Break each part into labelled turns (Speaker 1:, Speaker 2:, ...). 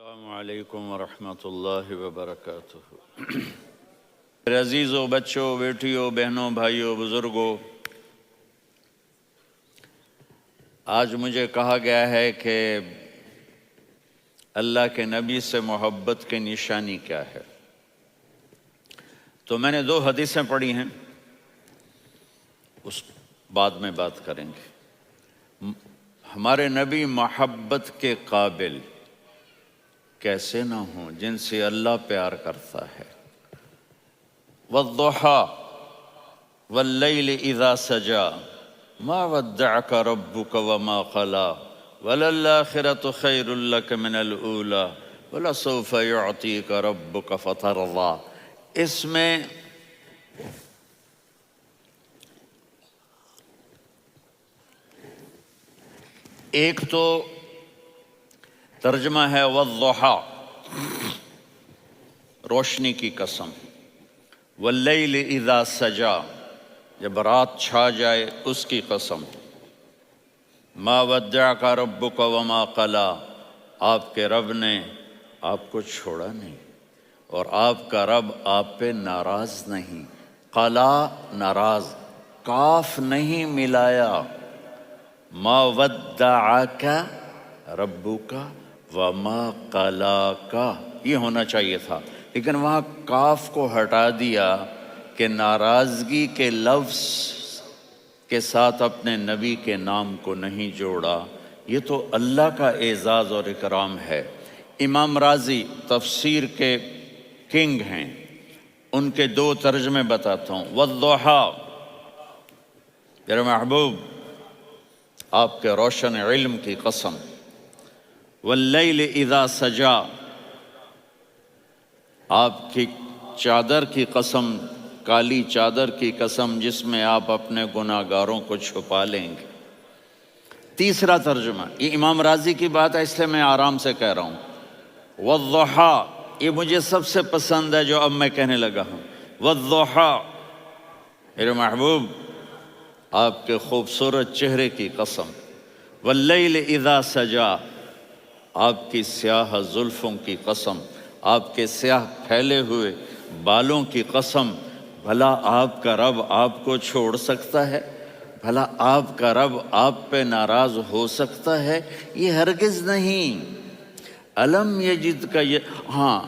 Speaker 1: السلام علیکم ورحمۃ اللہ وبرکاتہ۔ میرے عزیزوں، بچوں، بیٹیوں، بہنوں، بھائیوں، بزرگوں، آج مجھے کہا گیا ہے کہ اللہ کے نبی سے محبت کی نشانی کیا ہے، تو میں نے 2 حدیثیں پڑھی ہیں، اس بعد میں بات کریں گے۔ ہمارے نبی محبت کے قابل کیسے نہ ہوں جن سے اللہ پیار کرتا ہے۔ والضحیٰ واللیل اذا سجا ما ودعک ربک وما قلی وللآخرۃ خیر لک من الاولی ولسوف یعطیک ربک فترضی۔ اس میں ایک تو ترجمہ ہے والضحیٰ، روشنی کی قسم، واللیل اذا سجا، جب رات چھا جائے اس کی قسم، ما ودعک ربک وما قلی، آپ کے رب نے آپ کو چھوڑا نہیں اور آپ کا رب آپ پہ ناراض نہیں۔ قلا ناراض، کاف نہیں ملایا، ما ودعک ربک وما قلاک، یہ ہونا چاہیے تھا، لیکن وہاں کاف کو ہٹا دیا کہ ناراضگی کے لفظ کے ساتھ اپنے نبی کے نام کو نہیں جوڑا۔ یہ تو اللہ کا اعزاز اور اکرام ہے۔ امام راضی تفسیر کے کنگ ہیں، ان کے 2 ترجمے بتاتا ہوں۔ والضحیٰ، میرے محبوب آپ کے روشن علم کی قسم، واللیل اذا سجا، آپ کی چادر کی قسم، کالی چادر کی قسم جس میں آپ اپنے گناہ گاروں کو چھپا لیں گے۔ تیسرا ترجمہ، یہ امام راضی کی بات ہے اس لیے میں آرام سے کہہ رہا ہوں۔ والضحیٰ، یہ مجھے سب سے پسند ہے جو اب میں کہنے لگا ہوں۔ والضحیٰ، میرے محبوب آپ کے خوبصورت چہرے کی قسم، واللیل اذا سجا، آپ کی سیاہ زلفوں کی قسم، آپ کے سیاہ پھیلے ہوئے بالوں کی قسم۔ بھلا آپ کا رب آپ کو چھوڑ سکتا ہے؟ بھلا آپ کا رب آپ پہ ناراض ہو سکتا ہے؟ یہ ہرگز نہیں۔ الم یجد کا ہاں،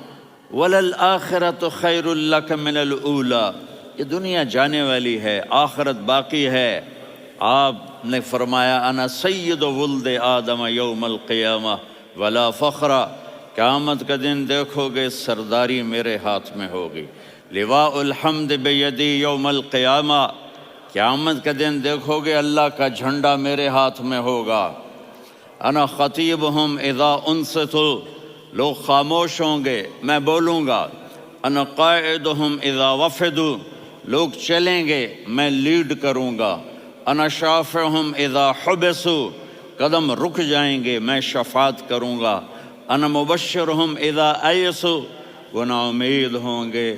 Speaker 1: وللآخرۃ خیر لک من الاولی، یہ دنیا جانے والی ہے، آخرت باقی ہے۔ آپ نے فرمایا انا سید ولد آدم یوم القیامہ ولا فخر، قیامت کا دن دیکھو گے سرداری میرے ہاتھ میں ہوگی۔ لواء الحمد بیدی یوم القیامہ، قیامت کا دن دیکھو گے اللہ کا جھنڈا میرے ہاتھ میں ہوگا۔ انا خطیبہم اذا انصتوا، لوگ خاموش ہوں گے میں بولوں گا۔ انا قائدہم اذا وفدوا، لوگ چلیں گے میں لیڈ کروں گا۔ انا شافعہم اذا حبسوا، قدم رک جائیں گے میں شفاعت کروں گا۔ انا مبشرہم اذا ایسوا، وہ نا امید ہوں گے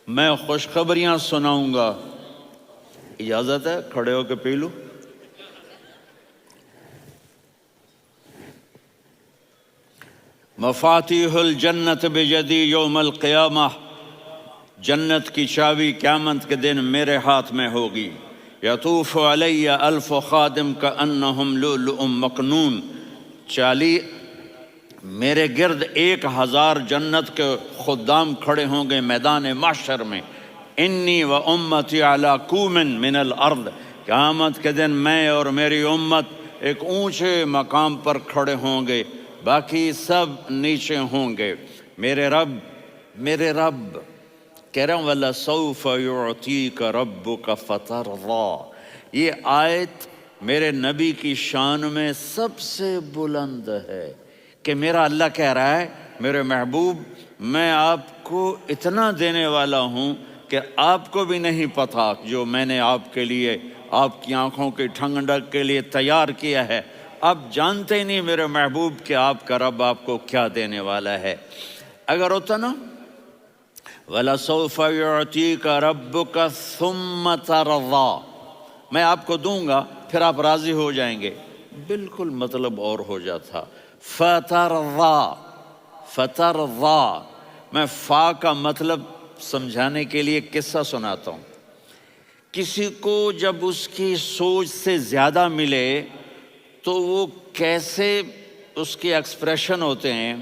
Speaker 1: میں خوشخبریاں سناؤں گا۔ اجازت ہے کھڑے ہو کے پی لوں؟ مفاتیح الجنت بیدی یوم القیامہ، جنت کی چابی قیامت کے دن میرے ہاتھ میں ہوگی۔ یطوف علی الف خادم کانہم لؤلؤ مکنون، میرے گرد 1000 جنت کے خدام کھڑے ہوں گے میدان محشر میں۔ انی و امتی علی کوم من الارض، قیامت کے دن میں اور میری امت ایک اونچے مقام پر کھڑے ہوں گے، باقی سب نیچے ہوں گے۔ میرے رب کہہ رہا ہوں وَلَسَوْفَ يُعْطِيكَ رَبُّكَ فَتَرْضَىٰ، یہ آیت میرے نبی کی شان میں سب سے بلند ہے کہ میرا اللہ کہہ رہا ہے میرے محبوب میں آپ کو اتنا دینے والا ہوں کہ آپ کو بھی نہیں پتا جو میں نے آپ کے لیے، آپ کی آنکھوں کی ٹھنڈک کے لیے تیار کیا ہے۔ آپ جانتے ہی نہیں میرے محبوب کہ آپ کا رب آپ کو کیا دینے والا ہے۔ اگر ہوتا نا وَلَسَوْفَ يُعْطِيكَ رَبُّكَ ثُمَّ تَرْضَىٰ، میں آپ کو دوں گا پھر آپ راضی ہو جائیں گے، بالکل مطلب اور ہو جاتا۔ فَتَرْضَىٰ، فترضا، میں فا کا مطلب سمجھانے کے لیے قصہ سناتا ہوں۔ کسی کو جب اس کی سوچ سے زیادہ ملے تو وہ کیسے اس کے ایکسپریشن ہوتے ہیں۔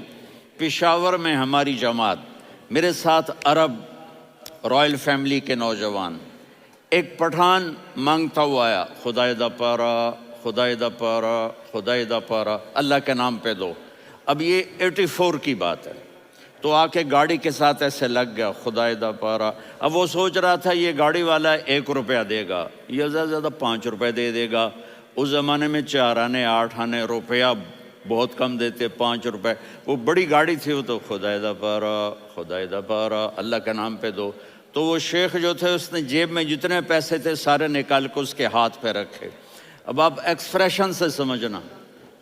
Speaker 1: پشاور میں ہماری جماعت، میرے ساتھ عرب رائل فیملی کے نوجوان، ایک پٹھان مانگتا ہوا آیا، خدائے دا پارا، خدائے دا پارا، خدائے دا پارا، اللہ کے نام پہ دو۔ اب یہ 84 کی بات ہے، تو آ کے گاڑی کے ساتھ ایسے لگ گیا، خدائے دا پارا۔ اب وہ سوچ رہا تھا یہ گاڑی والا 1 روپیہ دے گا، یہ زیادہ زیادہ 5 روپے دے دے گا۔ اس زمانے میں 4 آنے 8 آنے روپیہ بہت کم دیتے، 5 روپے، وہ بڑی گاڑی تھی، وہ تو خدائے دا پارا، خدائے دا پارا، اللہ کے نام پہ دو۔ تو وہ شیخ جو تھے اس نے جیب میں جتنے پیسے تھے سارے نکال کے اس کے ہاتھ پہ رکھے۔ اب آپ ایکسپریشن سے سمجھنا،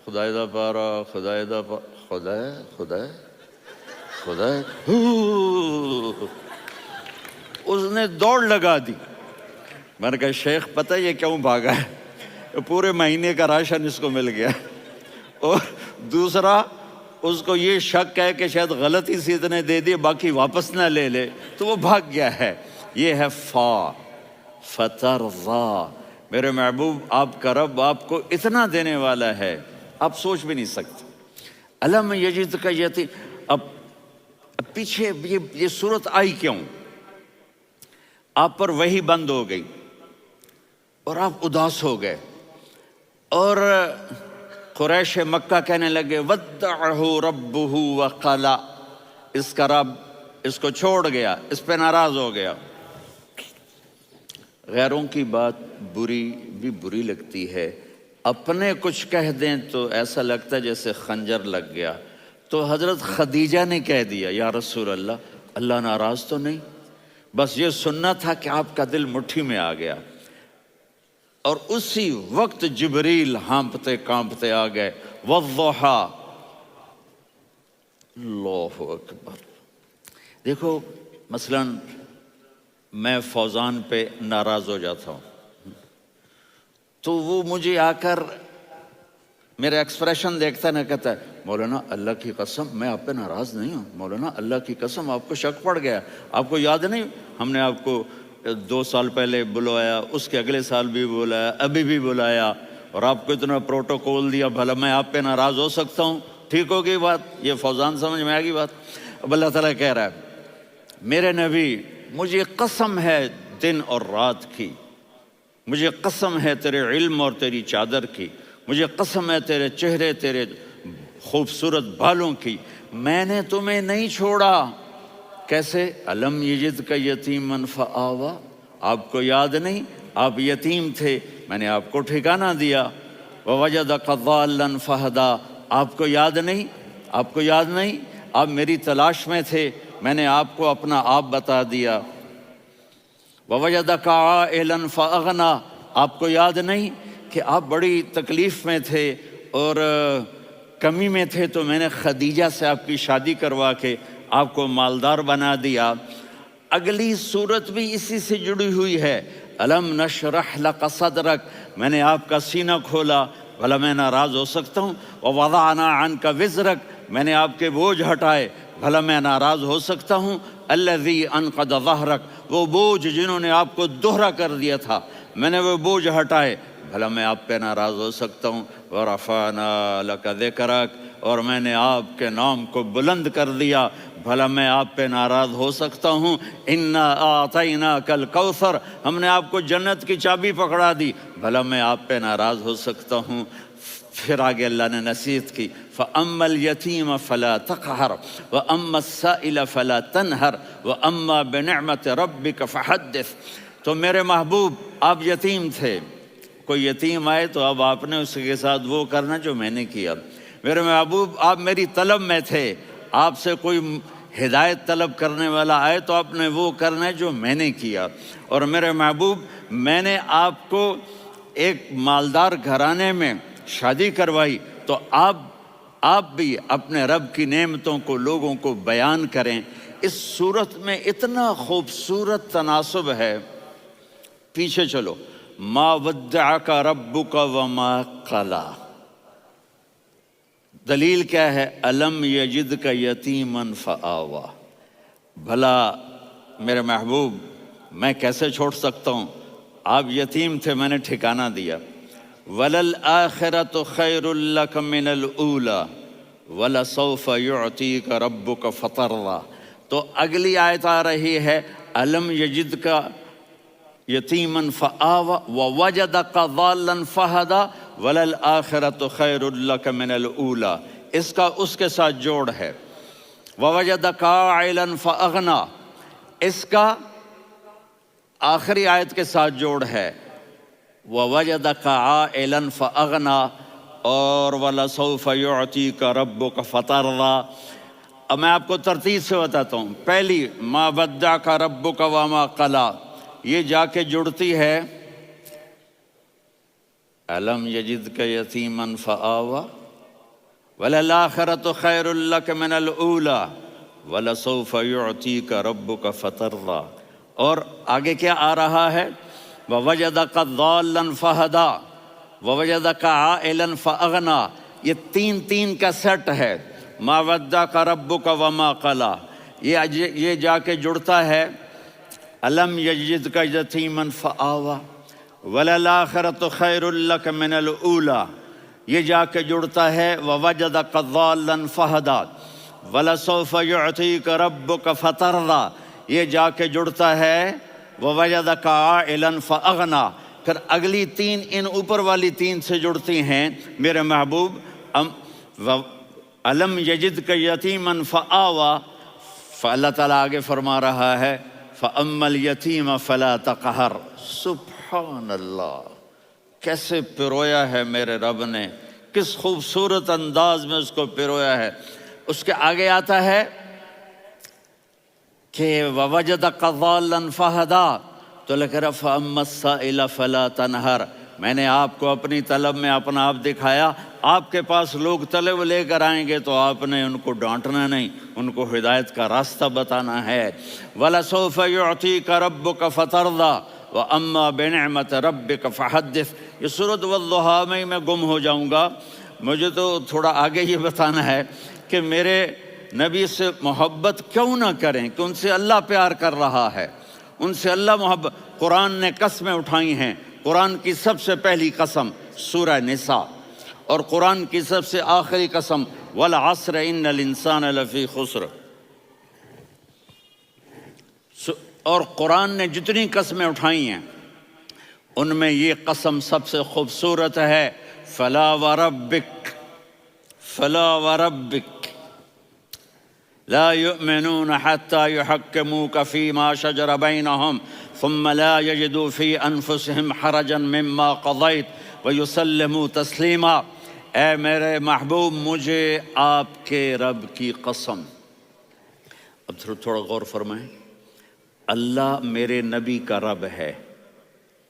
Speaker 1: خدائے دا پارا، خدائے دا پارا، خدائے خدائے خدائے، اس نے دوڑ لگا دی۔ میں نے کہا شیخ پتہ یہ کیوں بھاگا ہے؟ پورے مہینے کا راشن اس کو مل گیا، اور دوسرا اس کو یہ شک ہے کہ شاید غلطی سے اتنے دے دیے باقی واپس نہ لے لے، تو وہ بھاگ گیا ہے۔ یہ ہے فا، فترضا۔ میرے محبوب آپ کا رب آپ کو اتنا دینے والا ہے آپ سوچ بھی نہیں سکتے۔ الم یجدک یتیم، اب پیچھے یہ صورت آئی کیوں؟ آپ پر وحی بند ہو گئی اور آپ اداس ہو گئے، اور قریش مکہ کہنے لگے ودعہ ربہ وقلا، اس کا رب اس کو چھوڑ گیا، اس پہ ناراض ہو گیا۔ غیروں کی بات بری لگتی ہے، اپنے کچھ کہہ دیں تو ایسا لگتا ہے جیسے خنجر لگ گیا۔ تو حضرت خدیجہ نے کہہ دیا یا رسول اللہ، اللہ ناراض تو نہیں؟ بس یہ سننا تھا کہ آپ کا دل مٹھی میں آ گیا۔ اور اسی وقت جبریل ہانپتے کانپتے آ گئے، والضحیٰ، اللہ اکبر۔ دیکھو مثلا میں فوزان پہ ناراض ہو جاتا ہوں تو وہ مجھے آ کر میرا ایکسپریشن دیکھتا نہ کہتا ہے مولانا اللہ کی قسم میں آپ پہ ناراض نہیں ہوں، مولانا اللہ کی قسم آپ کو شک پڑ گیا، آپ کو یاد نہیں ہم نے آپ کو 2 سال پہلے بلوایا، اس کے اگلے سال بھی بلایا، ابھی بھی بلایا، اور آپ کو اتنا پروٹوکول دیا، بھلا میں آپ پہ ناراض ہو سکتا ہوں؟ ٹھیک ہوگی بات؟ یہ فوزان سمجھ میں آ گئی بات؟ اب اللہ تعالیٰ کہہ رہا ہے میرے نبی مجھے قسم ہے دن اور رات کی، مجھے قسم ہے تیرے علم اور تیری چادر کی، مجھے قسم ہے تیرے چہرے تیرے خوبصورت بالوں کی، میں نے تمہیں نہیں چھوڑا۔ کیسے؟ الم یجدک یتیما فآویٰ، آپ کو یاد نہیں آپ یتیم تھے، میں نے آپ کو ٹھکانہ دیا۔ ووجدک ضالا فہدیٰ، آپ کو یاد نہیں، آپ کو یاد نہیں آپ میری تلاش میں تھے، میں نے آپ کو اپنا آپ بتا دیا۔ ووجدک عائلا فاغنیٰ، آپ کو یاد نہیں کہ آپ بڑی تکلیف میں تھے اور کمی میں تھے، تو میں نے خدیجہ سے آپ کی شادی کروا کے آپ کو مالدار بنا دیا۔ اگلی صورت بھی اسی سے جڑی ہوئی ہے، الم نشرح لک صدرک، میں نے آپ کا سینہ کھولا، بھلا میں ناراض ہو سکتا ہوں؟ ووضعنا عنک وزرک، میں نے آپ کے بوجھ ہٹائے، بھلا میں ناراض ہو سکتا ہوں؟ الذی انقض ظہرک، وہ بوجھ جنہوں نے آپ کو دوہرا کر دیا تھا، میں نے وہ بوجھ ہٹائے، بھلا میں آپ پہ ناراض ہو سکتا ہوں؟ ورفعنا لک ذکرک، اور میں نے آپ کے نام کو بلند کر دیا، بھلا میں آپ پہ ناراض ہو سکتا ہوں؟ انا اعطیناک الکوثر، ہم نے آپ کو جنت کی چابی پکڑا دی، بھلا میں آپ پہ ناراض ہو سکتا ہوں؟ پھر آگے اللہ نے نصیحت کی، فَأَمَّا الْيَتِيمَ فَلَا تَقْهَرْ وَأَمَّا السَّائِلَ فَلَا تَنْهَرْ وَأَمَّا بِنِعْمَةِ رَبِّكَ فَحَدِّثْ۔ تو میرے محبوب آپ یتیم تھے، کوئی یتیم آئے تو اب آپ نے اس کے ساتھ وہ کرنا جو میں نے کیا۔ میرے محبوب آپ میری طلب میں تھے، آپ سے کوئی ہدایت طلب کرنے والا آئے تو آپ نے وہ کرنا ہے جو میں نے کیا۔ اور میرے محبوب میں نے آپ کو ایک مالدار گھرانے میں شادی کروائی، تو آپ بھی اپنے رب کی نعمتوں کو لوگوں کو بیان کریں۔ اس صورت میں اتنا خوبصورت تناسب ہے، پیچھے چلو، ما ودعک ربک وما قلی، دلیل کیا ہے؟ الم یجد کا یتیمن فآوا، بھلا میرے محبوب میں کیسے چھوڑ سکتا ہوں؟ آپ یتیم تھے، میں نے ٹھکانہ دیا۔ وَلَلْآخِرَةُ خَيْرٌ لَكَ مِنَ الْأُولَى وَلَسَوْفَ يُعْطِيكَ رَبُّكَ فَتَرْضَىٰ۔ تو اگلی آیت آ رہی ہے الم یجد کا یتیمن فآوا ووجدک ضالا فہدا وللآخرۃ خیر لک من الاولی، اس کا اس کے ساتھ جوڑ ہے۔ ووجدک عائلا فاغنا، اس کا آخری آیت کے ساتھ جوڑ ہے۔ ووجدک عائلا فاغنا اور ولسوف یعطیک ربک فترضیٰ۔ اب میں آپ کو ترتیب سے بتاتا ہوں۔ پہلی ما ودعک ربک وما قلی، یہ جا کے جڑتی ہے الم یجدک یتیما فآوا وللآخرۃ خیر لک من الاولی ولسوف یعطیک ربک فترضیٰ۔ اور آگے کیا آ رہا ہے؟ ووجدک ضالا فہدا ووجدک عائلا فاغنا، یہ تین تین کا سیٹ ہے۔ ما ودعک ربک وما قلی، یہ جا کے جڑتا ہے الم یجدک یتیما فآوا وللآخرۃ خیر لک من الاولی، یہ جا کے جڑتا ہے ووجدک ضالا فہدا ولسوف یعطیک ربک فترضیٰ، یہ جا کے جڑتا ہے ووجدک عائلا فاغنا۔ پھر اگلی تین ان اوپر والی تین سے جڑتی ہیں میرے محبوب۔ الم یجدک یتیما فآوا، فاللہ تعالیٰ آگے فرما رہا ہے فَأَمَّا الْيَتِيمَ فَلَا تَقْهَرْ۔ سبحان اللہ، کیسے پرویا ہے میرے رب نے، کس خوبصورت انداز میں اس کو پرویا ہے۔ اس کے آگے آتا ہے کہ وَوَجَدَكَ ضَالًّا فَهَدَىٰ، تو لکھ رہا فَأَمَّا السَّائِلَ فَلَا تَنْهَرْ، میں نے آپ کو اپنی طلب میں اپنا آپ دکھایا۔ آپ کے پاس لوگ طلب لے کر آئیں گے تو آپ نے ان کو ڈانٹنا نہیں، ان کو ہدایت کا راستہ بتانا ہے۔ وَلَسَوْفَ يُعْطِيكَ رَبُّكَ فَتَرْضَىٰ وَأَمَّا بِنِعْمَةِ رَبِّكَ فَحَدِّثْ۔ یہ سورۃ والضحیٰ میں گم ہو جاؤں گا، مجھے تو تھوڑا آگے یہ بتانا ہے کہ میرے نبی سے محبت کیوں نہ کریں، کہ ان سے اللہ پیار کر رہا ہے، ان سے اللہ محبت۔ قرآن نے قسمیں اٹھائی ہیں، قرآن کی سب سے پہلی قسم سورہ نساء، اور قرآن کی سب سے آخری قسم والعصر ان الانسان لفی خسر۔ اور قرآن نے جتنی قسمیں اٹھائی ہیں ان میں یہ قسم سب سے خوبصورت ہے، فلا وربک فلا وربک لا يؤمنون حتى يحكموك فيما شجر بينهم ثم لا يجدوا في انفسهم حرجا مما قضيت ويسلموا تسلیما۔ اے میرے محبوب، مجھے آپ کے رب کی قسم۔ اب تھوڑا غور فرمائیں، اللہ میرے نبی کا رب ہے،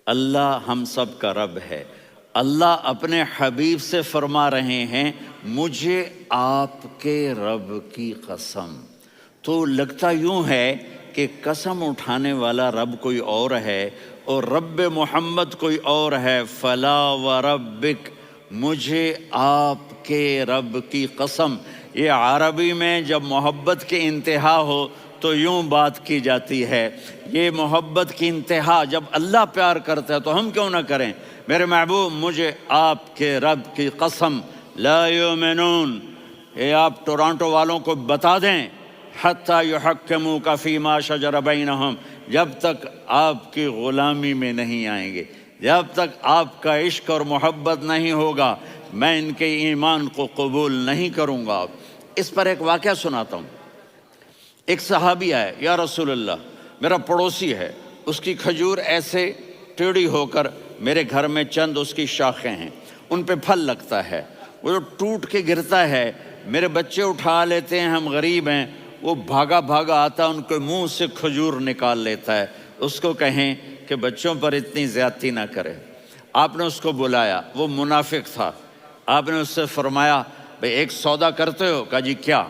Speaker 1: اللہ ہم سب کا رب ہے۔ اللہ اپنے حبیب سے فرما رہے ہیں مجھے آپ کے رب کی قسم۔ تو لگتا یوں ہے کہ قسم اٹھانے والا رب کوئی اور ہے اور رب محمد کوئی اور ہے۔ فلا وربک، مجھے آپ کے رب کی قسم۔ یہ عربی میں جب محبت کی انتہا ہو تو یوں بات کی جاتی ہے، یہ محبت کی انتہا جب اللہ پیار کرتا ہے تو ہم کیوں نہ کریں۔ میرے محبوب، مجھے آپ کے رب کی قسم، لا یؤمنون، یہ آپ ٹورانٹو والوں کو بتا دیں، حتی یحکموک فیما شجر بینہم، جب تک آپ کی غلامی میں نہیں آئیں گے، جب تک آپ کا عشق اور محبت نہیں ہوگا، میں ان کے ایمان کو قبول نہیں کروں گا۔ اس پر ایک واقعہ سناتا ہوں۔ ایک صحابی آئے، یا رسول اللہ، میرا پڑوسی ہے، اس کی کھجور ایسے ٹیڑھی ہو کر میرے گھر میں چند اس کی شاخیں ہیں، ان پہ پھل لگتا ہے، وہ جو ٹوٹ کے گرتا ہے، میرے بچے اٹھا لیتے ہیں، ہم غریب ہیں، وہ بھاگا بھاگا آتا ان کے منہ سے کھجور نکال لیتا ہے۔ اس کو کہیں کہ بچوں پر اتنی زیادتی نہ کرے۔ آپ نے اس کو بلایا، وہ منافق تھا، آپ نے اس سے فرمایا بھئی ایک سودا کرتے ہو؟ کہا جی کیا؟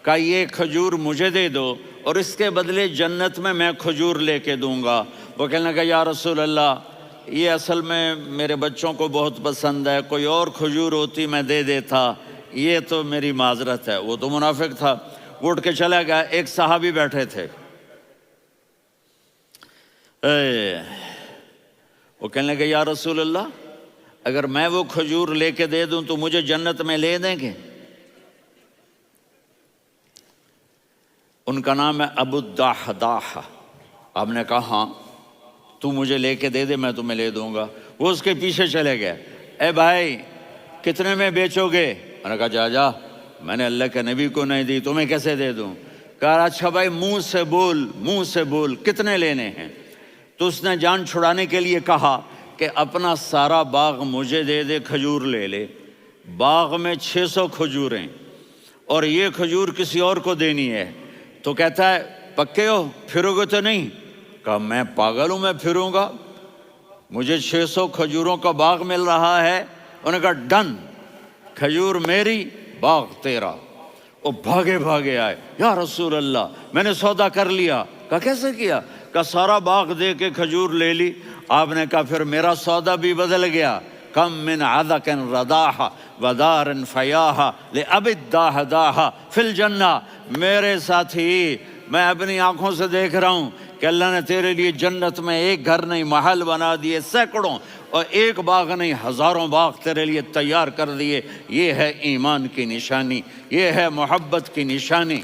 Speaker 1: کہا یہ کھجور مجھے دے دو اور اس کے بدلے جنت میں کھجور لے کے دوں گا۔ وہ کہنے لگا یا رسول اللہ، یہ اصل میں میرے بچوں کو بہت پسند ہے، کوئی اور کھجور ہوتی میں دے دیتا، یہ تو میری معذرت ہے، وہ تو منافق تھا، وہ اٹھ کے چلا گیا۔ ایک صحابی بیٹھے تھے، وہ کہنے لگے یا رسول اللہ اگر میں وہ کھجور لے کے دے دوں تو مجھے جنت میں لے دیں گے؟ ان کا نام ہے ابو الدحداح۔ آپ نے کہا ہاں تو مجھے لے کے دے دے میں تمہیں لے دوں گا۔ وہ اس کے پیچھے چلے گئے، اے بھائی کتنے میں بیچو گے؟ میں نے کہا جا جا، میں نے اللہ کے نبی کو نہیں دی، تمہیں کیسے دے دوں؟ کہا اچھا بھائی منہ سے بول کتنے لینے ہیں؟ تو اس نے جان چھڑانے کے لیے کہا کہ اپنا سارا باغ مجھے دے دے، کھجور لے لے۔ باغ میں 600 کھجوریں اور یہ کھجور کسی اور کو دینی ہے۔ تو کہتا ہے پکے ہو، پھرو گے تو نہیں؟ کہا میں پاگل ہوں، میں پھروں گا؟ مجھے 600 کھجوروں کا باغ مل رہا ہے۔ انہوں نے کہا ڈن، کھجور میری باغ تیرا۔ وہ بھاگے آئے، یا رسول اللہ میں نے سودا کر لیا۔ کہا کیسے کیا؟ کہا سارا باغ دے کے کھجور لے لی۔ آپ نے کہا پھر میرا سودا بھی بدل گیا۔ کم من عذق رداح ودار فیاح لأب الدحداح فی الجنہ۔ میرے ساتھی میں اپنی آنکھوں سے دیکھ رہا ہوں کہ اللہ نے تیرے لیے جنت میں ایک گھر نہیں محل بنا دیے سینکڑوں، اور ایک باغ نہیں ہزاروں باغ تیرے لیے تیار کر دیے۔ یہ ہے ایمان کی نشانی، یہ ہے محبت کی نشانی۔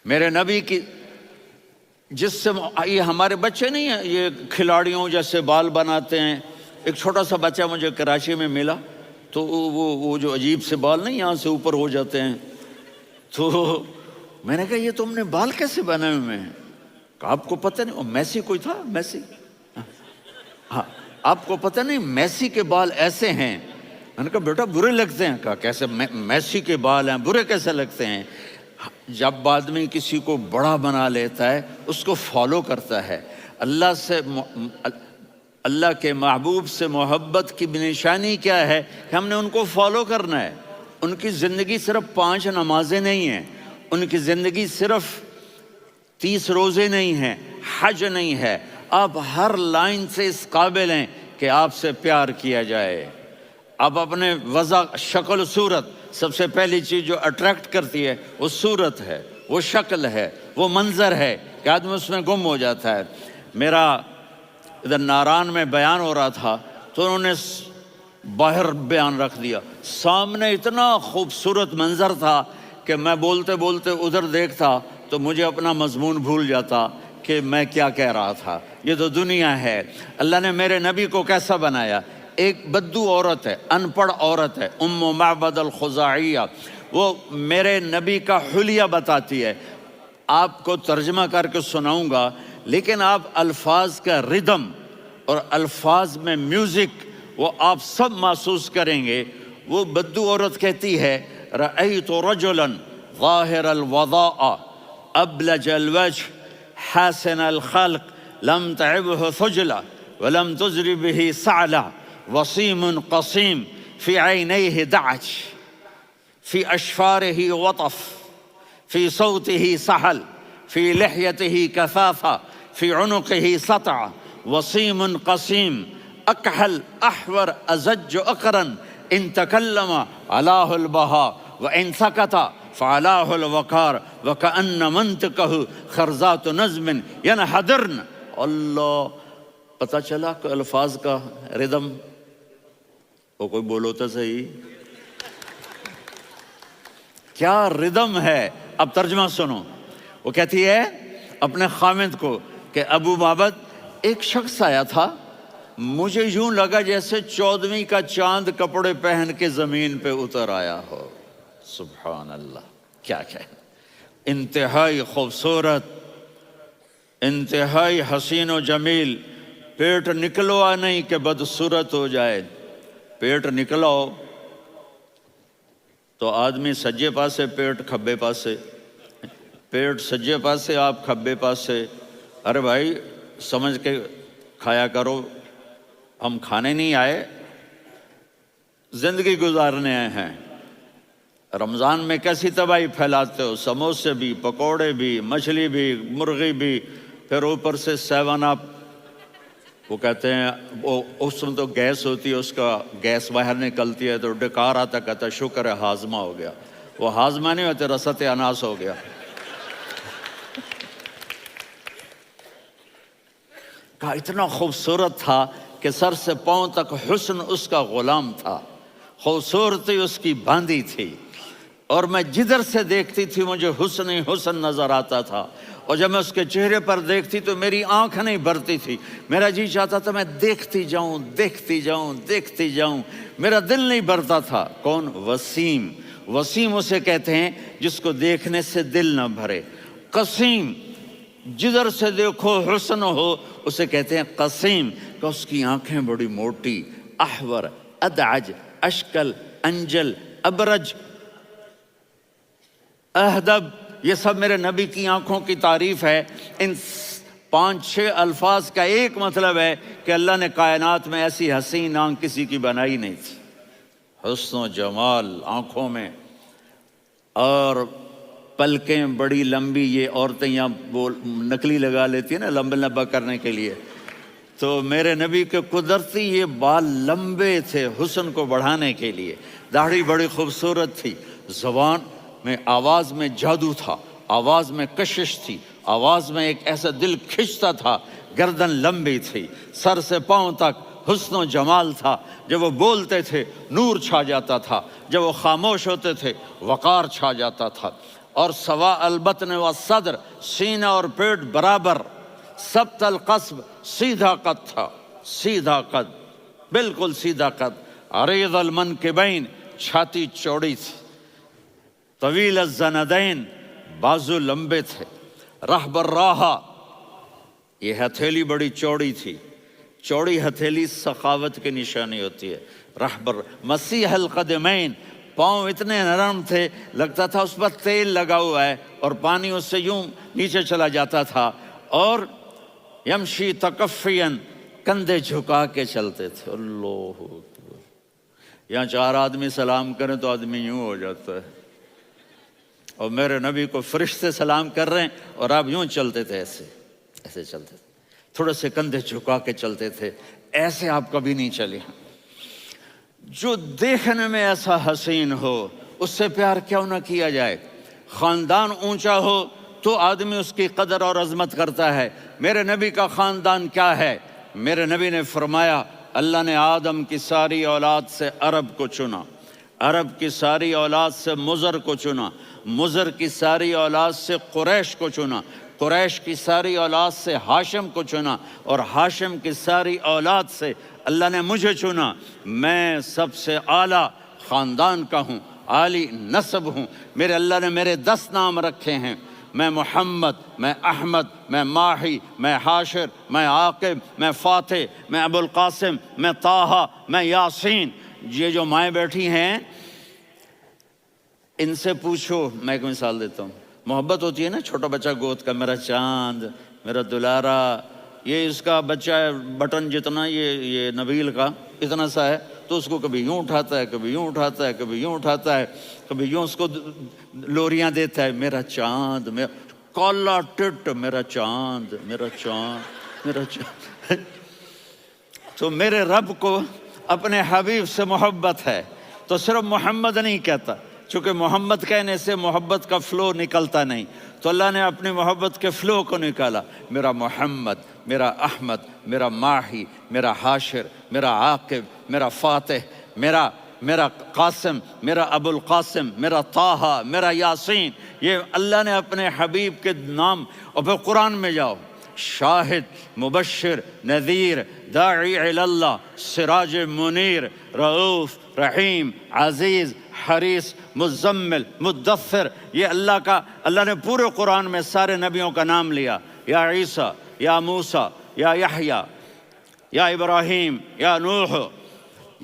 Speaker 1: میرے نبی کی جس سے یہ ہمارے بچے نہیں ہیں یہ کھلاڑیوں جیسے بال بناتے ہیں۔ ایک چھوٹا سا بچہ مجھے کراچی میں ملا، تو وہ جو عجیب سے بال نہیں یہاں سے اوپر ہو جاتے ہیں، تو میں نے کہا یہ تم نے بال کیسے بنائے ہوئے ہیں؟ کہا آپ کو پتہ نہیں، میسی کوئی تھا میسی، ہاں آپ کو پتہ نہیں میسی کے بال ایسے ہیں؟ میں نے کہا بیٹا برے لگتے ہیں۔ کہا کیسے؟ میسی کے بال ہیں برے کیسے لگتے ہیں؟ جب آدمی کسی کو بڑا بنا لیتا ہے اس کو فالو کرتا ہے۔ اللہ کے محبوب سے محبت کی نشانی کیا ہے کہ ہم نے ان کو فالو کرنا ہے۔ ان کی زندگی صرف 5 نمازیں نہیں ہیں، ان کی زندگی صرف 30 روزے نہیں ہیں، حج نہیں ہے۔ آپ ہر لائن سے اس قابل ہیں کہ آپ سے پیار کیا جائے۔ آپ اپنے وضع شکل صورت، سب سے پہلی چیز جو اٹریکٹ کرتی ہے وہ صورت ہے، وہ شکل ہے، وہ منظر ہے کہ آدمی اس میں گم ہو جاتا ہے۔ میرا ادھر ناران میں بیان ہو رہا تھا تو انہوں نے باہر بیان رکھ دیا، سامنے اتنا خوبصورت منظر تھا کہ میں بولتے بولتے ادھر دیکھتا تو مجھے اپنا مضمون بھول جاتا کہ میں کیا کہہ رہا تھا۔ یہ تو دنیا ہے۔ اللہ نے میرے نبی کو کیسا بنایا؟ ایک بدو عورت ہے، ان پڑھ عورت ہے، ام معبد الخزاعیہ، وہ میرے نبی کا حلیہ بتاتی ہے۔ آپ کو ترجمہ کر کے سناؤں گا، لیکن آپ الفاظ کا ردم اور الفاظ میں میوزک وہ آپ سب محسوس کریں گے۔ وہ بدو عورت کہتی ہے رأیت رجلا ظاہر الوضاء ابلج الوجه حاسن الخلق لم تعبه ثجلة ولم تزر به سعلة وصيم قصيم في عينيه دعج في أشفاره وطف في صوته سحل في لحيته كثافة في عنقه سطع وصيم قصيم أكحل أحور أزج أقرن إن تكلم علاه البهاء وإن سكت فعلاه الوقار وكأن منطقه خرزات نظم ينحدرن۔ اللہ، پتہ چلا کہ الفاظ کا ردم، وہ کوئی بولو تو صحیح، کیا ردم ہے۔ اب ترجمہ سنو۔ وہ کہتی ہے اپنے خامد کو کہ ابو معبد ایک شخص آیا تھا، مجھے یوں لگا جیسے 14ویں کا چاند کپڑے پہن کے زمین پہ اتر آیا ہو۔ سبحان اللہ، کیا انتہائی خوبصورت، انتہائی حسین و جمیل۔ پیٹ نکلوا نہیں کہ بدصورت ہو جائے، پیٹ نکلاؤ تو آدمی سجے پاسے پیٹ کھبے پاسے، پیٹ سجے پاسے آپ کھبے پاسے۔ ارے بھائی سمجھ کے کھایا کرو، ہم کھانے نہیں آئے، زندگی گزارنے آئے ہیں۔ رمضان میں کیسی تباہی پھیلاتے ہو، سموسے بھی، پکوڑے بھی، مچھلی بھی، مرغی بھی، پھر اوپر سے 7 اپ۔ وہ کہتے ہیں وہ اس میں تو گیس ہوتی ہے، اس کا گیس باہر نکلتی ہے تو ڈکار آتا، کہتا ہے شکر ہے ہاضمہ ہو گیا. وہ ہاضمہ نہیں ہوتے، رسط اناس ہو گیا. کہا اتنا خوبصورت تھا کہ سر سے پاؤں تک حسن اس کا غلام تھا، خوبصورتی اس کی باندھی تھی، اور میں جدھر سے دیکھتی تھی مجھے حسن ہی حسن نظر آتا تھا. اور جب میں اس کے چہرے پر دیکھتی تو میری آنکھ نہیں بھرتی تھی، میرا جی چاہتا تھا میں دیکھتی جاؤں دیکھتی جاؤں دیکھتی جاؤں، میرا دل نہیں بھرتا تھا. کون؟ وسیم. وسیم اسے کہتے ہیں جس کو دیکھنے سے دل نہ بھرے. قسیم، جدھر سے دیکھو حسن ہو، اسے کہتے ہیں قسیم، کہ اس کی آنکھیں بڑی موٹی. احور، ادعج، اشکل، انجل، ابرج، اہدب، یہ سب میرے نبی کی آنکھوں کی تعریف ہے. ان 5-6 الفاظ کا ایک مطلب ہے کہ اللہ نے کائنات میں ایسی حسین آنکھ کسی کی بنائی نہیں تھی. حسن و جمال آنکھوں میں، اور پلکیں بڑی لمبی. یہ عورتیں یہاں وہ نکلی لگا لیتی ہیں نا لمبا لمبا کرنے کے لیے، تو میرے نبی کے قدرتی یہ بال لمبے تھے حسن کو بڑھانے کے لیے. داڑھی بڑی خوبصورت تھی. زبان میں، آواز میں جادو تھا، آواز میں کشش تھی، آواز میں ایک ایسا دل کھنچتا تھا. گردن لمبی تھی، سر سے پاؤں تک حسن و جمال تھا. جب وہ بولتے تھے نور چھا جاتا تھا، جب وہ خاموش ہوتے تھے وقار چھا جاتا تھا. اور سوا البطن و صدر، سینہ اور پیٹ برابر. سبت القصب، سیدھا قد تھا، سیدھا قد، بالکل سیدھا قد. عریض المنکبین، چھاتی چوڑی تھی. طویل الزندین، بازو لمبے تھے. رحب الراحہ، یہ ہتھیلی بڑی چوڑی تھی. چوڑی ہتھیلی سخاوت کی نشانی ہوتی ہے. رحب مسیح القدمین، پاؤں اتنے نرم تھے لگتا تھا اس پر تیل لگا ہوا ہے، اور پانی اس سے یوں نیچے چلا جاتا تھا. اور یمشی تکفین، کندھے جھکا کے چلتے تھے. اللہ اکبر. یہاں 4 آدمی سلام کریں تو آدمی یوں ہو جاتا ہے، اور میرے نبی کو فرشتے سلام کر رہے ہیں اور آپ یوں چلتے تھے، ایسے ایسے چلتے تھے، تھوڑے سے کندھے جھکا کے چلتے تھے. ایسے آپ کبھی نہیں چلے. جو دیکھنے میں ایسا حسین ہو اس سے پیار کیوں نہ کیا جائے. خاندان اونچا ہو تو آدمی اس کی قدر اور عظمت کرتا ہے. میرے نبی کا خاندان کیا ہے؟ میرے نبی نے فرمایا اللہ نے آدم کی ساری اولاد سے عرب کو چنا، عرب کی ساری اولاد سے مضر کو چنا، مضر کی ساری اولاد سے قریش کو چنا، قریش کی ساری اولاد سے ہاشم کو چنا، اور ہاشم کی ساری اولاد سے اللہ نے مجھے چنا. میں سب سے اعلیٰ خاندان کا ہوں، عالی نسب ہوں. میرے اللہ نے میرے 10 نام رکھے ہیں. میں محمد، میں احمد، میں ماہی، میں حاشر، میں عاقب، میں فاتح، میں ابو القاسم، میں طٰہٰ، میں یاسین. یہ جو مائیں بیٹھی ہیں ان سے پوچھو. میں ایک مثال دیتا ہوں. محبت ہوتی ہے نا، چھوٹا بچہ گود کا، میرا چاند، میرا دلارا. یہ اس کا بچہ ہے بٹن جتنا، یہ نبیل کا اتنا سا ہے، تو اس کو کبھی یوں اٹھاتا ہے، کبھی یوں اٹھاتا ہے، کبھی یوں اٹھاتا ہے، کبھی یوں اس کو لوریاں دیتا ہے. میرا چاند، میرا کالا ٹٹ، میرا چاند، میرا چاند، میرا چاند. تو میرے رب کو اپنے حبیب سے محبت ہے تو صرف محمد نہیں کہتا، چونکہ محمد کہنے سے محبت کا فلو نکلتا نہیں، تو اللہ نے اپنی محبت کے فلو کو نکالا. میرا محمد، میرا احمد، میرا ماہی، میرا حاشر، میرا عاقب، میرا فاتح، میرا قاسم، میرا ابو القاسم، میرا طٰہٰ، میرا یاسین. یہ اللہ نے اپنے حبیب کے نام. اور پھر قرآن میں جاؤ، شاہد، مبشر، نذیر، داعی الی اللہ، سراج منیر، رؤوف، رحیم، عزیز، حریص، مزمل، مدثر. یہ اللہ نے پورے قرآن میں سارے نبیوں کا نام لیا. یا عیسیٰ، یا موسیٰ، یا یحییٰ، یا ابراہیم، یا نوح،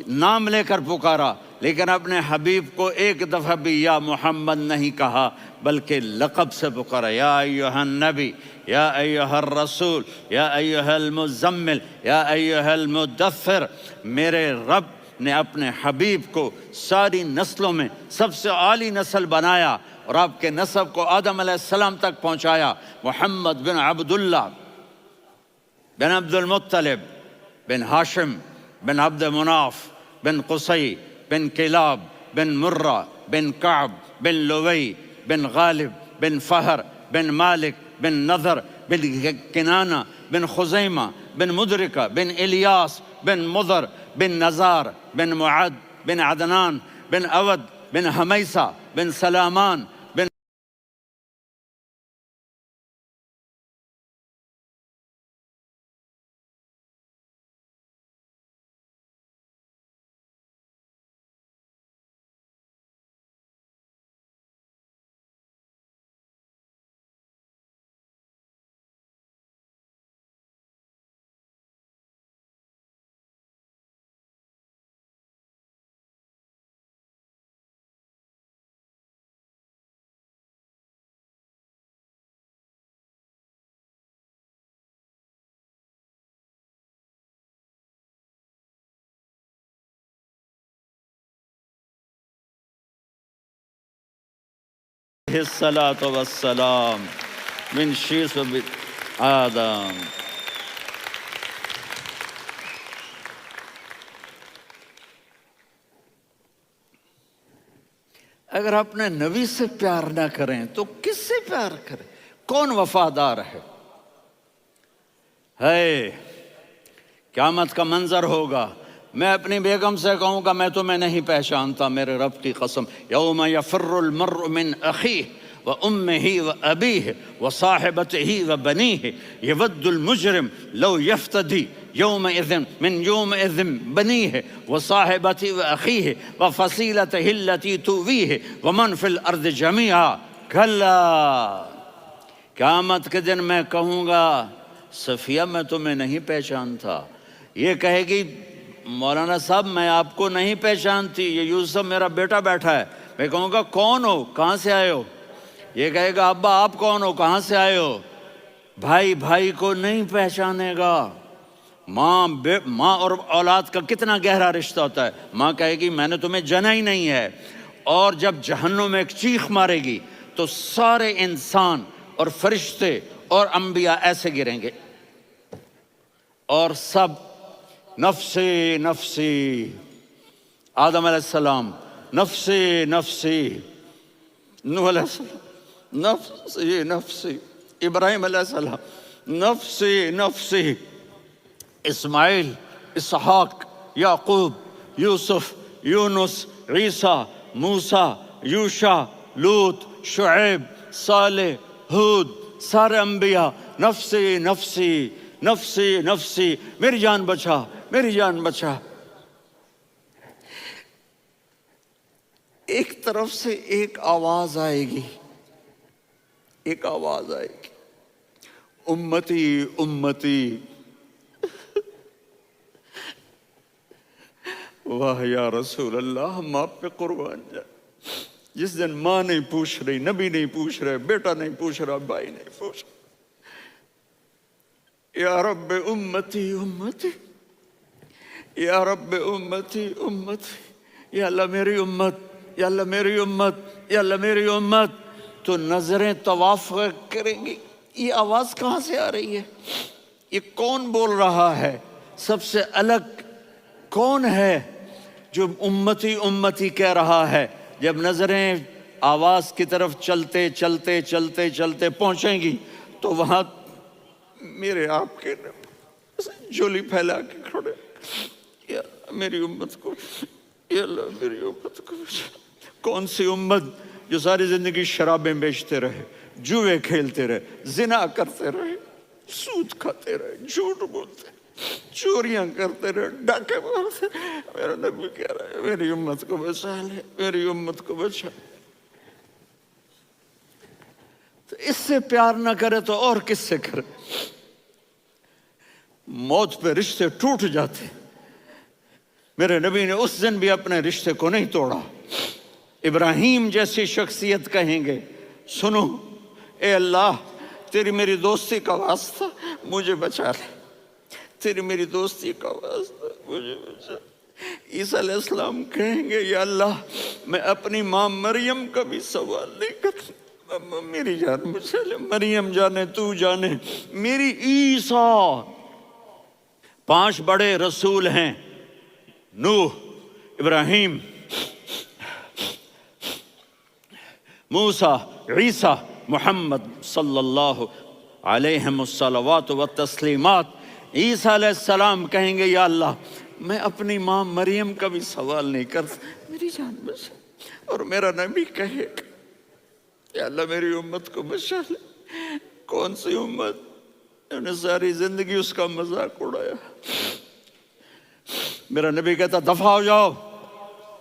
Speaker 1: نام لے کر پکارا. لیکن اپنے حبیب کو ایک دفعہ بھی یا محمد نہیں کہا بلکہ لقب سے پکارا. یا ایھا النبی، یا ایھا الرسول، یا ایھا المزمل، یا ایھا المدثر. میرے رب نے اپنے حبیب کو ساری نسلوں میں سب سے عالی نسل بنایا اور آپ کے نسب کو آدم علیہ السلام تک پہنچایا. محمد بن عبداللہ بن عبد المطلب بن ہاشم بن عبد مناف بن قصی بن کلاب بن مرہ بن کعب بن لوی بن غالب بن فہر بن مالک بن نضر بن کنانہ بن خزیمہ بن مدرکہ بن الیاس بن مضر بن نزار بن معد بن عدنان بن اود بن حمیسہ بن سلامان بن الصلاۃ والسلام من شیث آدم۔ اگر اپنے نبی سے پیار نہ کریں تو کس سے پیار کریں؟ کون وفادار ہے؟ قیامت کا منظر ہوگا، میں اپنی بیگم سے کہوں گا میں تمہیں نہیں پہچانتا میرے رب کی قسم، یوم یفر المرء من اخیہ وامہ وابیہ وصاحبتہ وبنیہ یود المجرم لو یفتدی یومئذ من یومئذ بنیہ وصاحبتہ واخیہ وفصیلتہ التی تؤویہ ومن فی الارض جمیعا کلا۔ قیامت کے دن میں کہوں گا صفیہ میں تمہیں نہیں پہچانتا، یہ کہے گی مولانا صاحب میں آپ کو نہیں پہچانتی، یہ یوسف میرا بیٹا بیٹھا ہے۔ میں کہوں گا کون ہو، کہاں سے آئے ہو؟ یہ کہے گا ابا آپ کون ہو، کہاں سے آئے ہو؟ بھائی بھائی کو نہیں پہچانے گا۔ ماں اور اولاد کا کتنا گہرا رشتہ ہوتا ہے، ماں کہے گی میں نے تمہیں جنا ہی نہیں ہے، اور جب جہنم میں ایک چیخ مارے گی تو سارے انسان اور فرشتے اور انبیاء ایسے گریں گے اور سب نفسی نفسی، آدم علیہ السلام نفسی نفسی، نوح علیہ السلام نفسی نفسی، ابراہیم علیہ السلام نفسی نفسی، اسماعیل، اسحاق، یعقوب، یوسف، یونس، عیسیٰ، موسیٰ، یوشع، لوط، شعیب، صالح، ہود، سارے انبیاء نفسی نفسی نفسی نفسی، میری جان بچا میری جان بچا۔ ایک طرف سے ایک آواز آئے گی، ایک آواز آئے گی، امتی امتی۔ واہ یا رسول اللہ، ہم آپ پہ قربان جائیں۔ جس دن ماں نہیں پوچھ رہی، نبی نہیں پوچھ رہے، بیٹا نہیں پوچھ رہا، بھائی نہیں پوچھ رہا، یا رب امتی امتی، یا رب امتی امتی، یا اللہ میری امت، یا اللہ میری امت، یا اللہ میری امت۔ تو نظریں طواف کریں گی، یہ آواز کہاں سے آ رہی ہے؟ یہ کون بول رہا ہے؟ سب سے الگ کون ہے جو امتی امتی کہہ رہا ہے؟ جب نظریں آواز کی طرف چلتے چلتے چلتے چلتے پہنچیں گی تو وہاں میرے آپ کے جولی پھیلا کے کھڑے، یا میری امت کو، یا اللہ میری امت کو۔ کون سی امت جو ساری زندگی شرابیں بیچتے رہے، جوئے کھیلتے رہے، زنا کرتے رہے، سود کھاتے رہے، جھوٹ بولتے رہے، چوریاں کرتے رہے، ڈاکے مارتے رہے۔ میرا نبی کہہ رہا ہے میری امت کو بچا لے، میری امت کو بچا۔ تو اس سے پیار نہ کرے تو اور کس سے کرے؟ موت پہ رشتے ٹوٹ جاتے، میرے نبی نے اس دن بھی اپنے رشتے کو نہیں توڑا۔ ابراہیم جیسی شخصیت کہیں گے سنو اے اللہ تیری میری دوستی کا واسطہ مجھے بچا لے، تیری میری دوستی کا واسطہ مجھے بچا۔ عیسیٰ علیہ السلام کہیں گے یا اللہ میں اپنی ماں مریم کا بھی سوال نہیں کرتا، میری جان بچا لے، مریم جانے تو جانے، میری عیسیٰ 5 بڑے رسول ہیں، نوح، ابراہیم، موسیٰ، عیسیٰ، محمد صلی اللہ علیہ الصلوات والتسلیمات۔ عیسیٰ علیہ السلام کہیں گے یا اللہ میں اپنی ماں مریم کا بھی سوال نہیں کرتا، میری جان بچا۔ اور میرا نبی کہے یا اللہ میری امت کو بچا لے۔ کون سی امت؟ انہوں نے ساری زندگی اس کا مذاق اڑایا۔ میرا نبی کہتا دفع ہو جاؤ،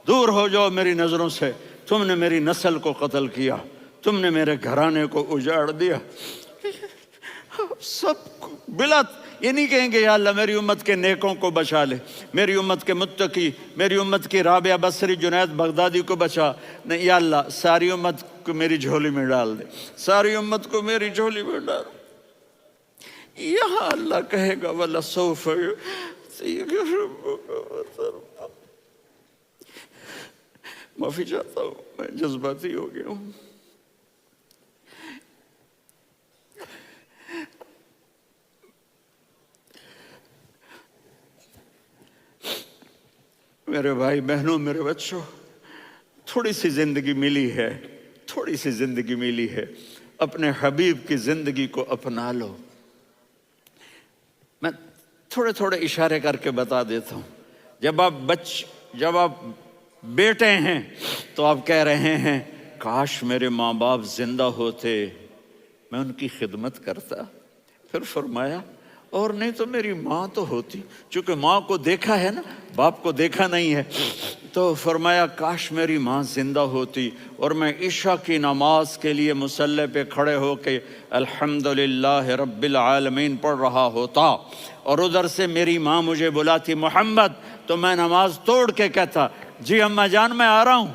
Speaker 1: دور ہو جاؤ میری نظروں سے، تم نے میری نسل کو قتل کیا، تم نے میرے گھرانے کو اجاڑ دیا۔ سب بلا یہ نہیں کہیں گے یا اللہ میری امت کے نیکوں کو بچا لے، میری امت کے متقی، میری امت کی رابعہ بصری، جنید بغدادی کو بچا، نہیں یا اللہ ساری امت کو میری جھولی میں ڈال دے، ساری امت کو میری جھولی میں ڈال۔ یہاں اللہ کہے گا وَلَسَوْفَ يُعْطِيكَ رَبُّكَ فَتَرْضَىٰ۔ معافی چاہتا ہوں، میں جذباتی ہو گیا ہوں۔ میرے بھائی بہنوں، میرے بچوں، تھوڑی سی زندگی ملی ہے، تھوڑی سی زندگی ملی ہے، اپنے حبیب کی زندگی کو اپنا لو۔ میں تھوڑے تھوڑے اشارے کر کے بتا دیتا ہوں۔ جب آپ بیٹے ہیں تو آپ کہہ رہے ہیں کاش میرے ماں باپ زندہ ہوتے، میں ان کی خدمت کرتا۔ پھر فرمایا اور نہیں تو میری ماں تو ہوتی، چونکہ ماں کو دیکھا ہے نا، باپ کو دیکھا نہیں ہے، تو فرمایا کاش میری ماں زندہ ہوتی اور میں عشاء کی نماز کے لیے مصلی پہ کھڑے ہو کے الحمدللہ رب العالمین پڑھ رہا ہوتا، اور ادھر سے میری ماں مجھے بلاتی محمد، تو میں نماز توڑ کے کہتا جی اماں جان میں آ رہا ہوں،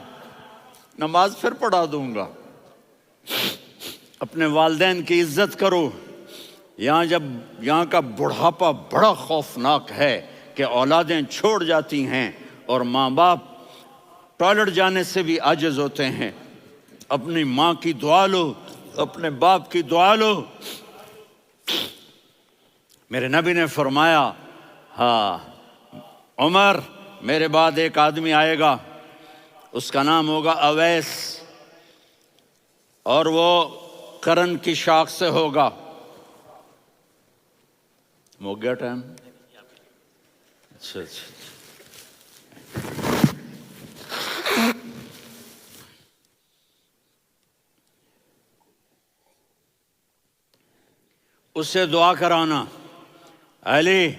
Speaker 1: نماز پھر پڑھا دوں گا۔ اپنے والدین کی عزت کرو۔ یہاں کا بڑھاپا بڑا خوفناک ہے کہ اولادیں چھوڑ جاتی ہیں اور ماں باپ ٹوائلٹ جانے سے بھی عاجز ہوتے ہیں۔ اپنی ماں کی دعا لو، اپنے باپ کی دعا لو۔ میرے نبی نے فرمایا ہاں عمر میرے بعد ایک آدمی آئے گا، اس کا نام ہوگا اویس، اور وہ قرن کی شاخ سے ہوگا۔ ہو گیا ٹائم؟ اچھا اس سے دعا کرانا، علی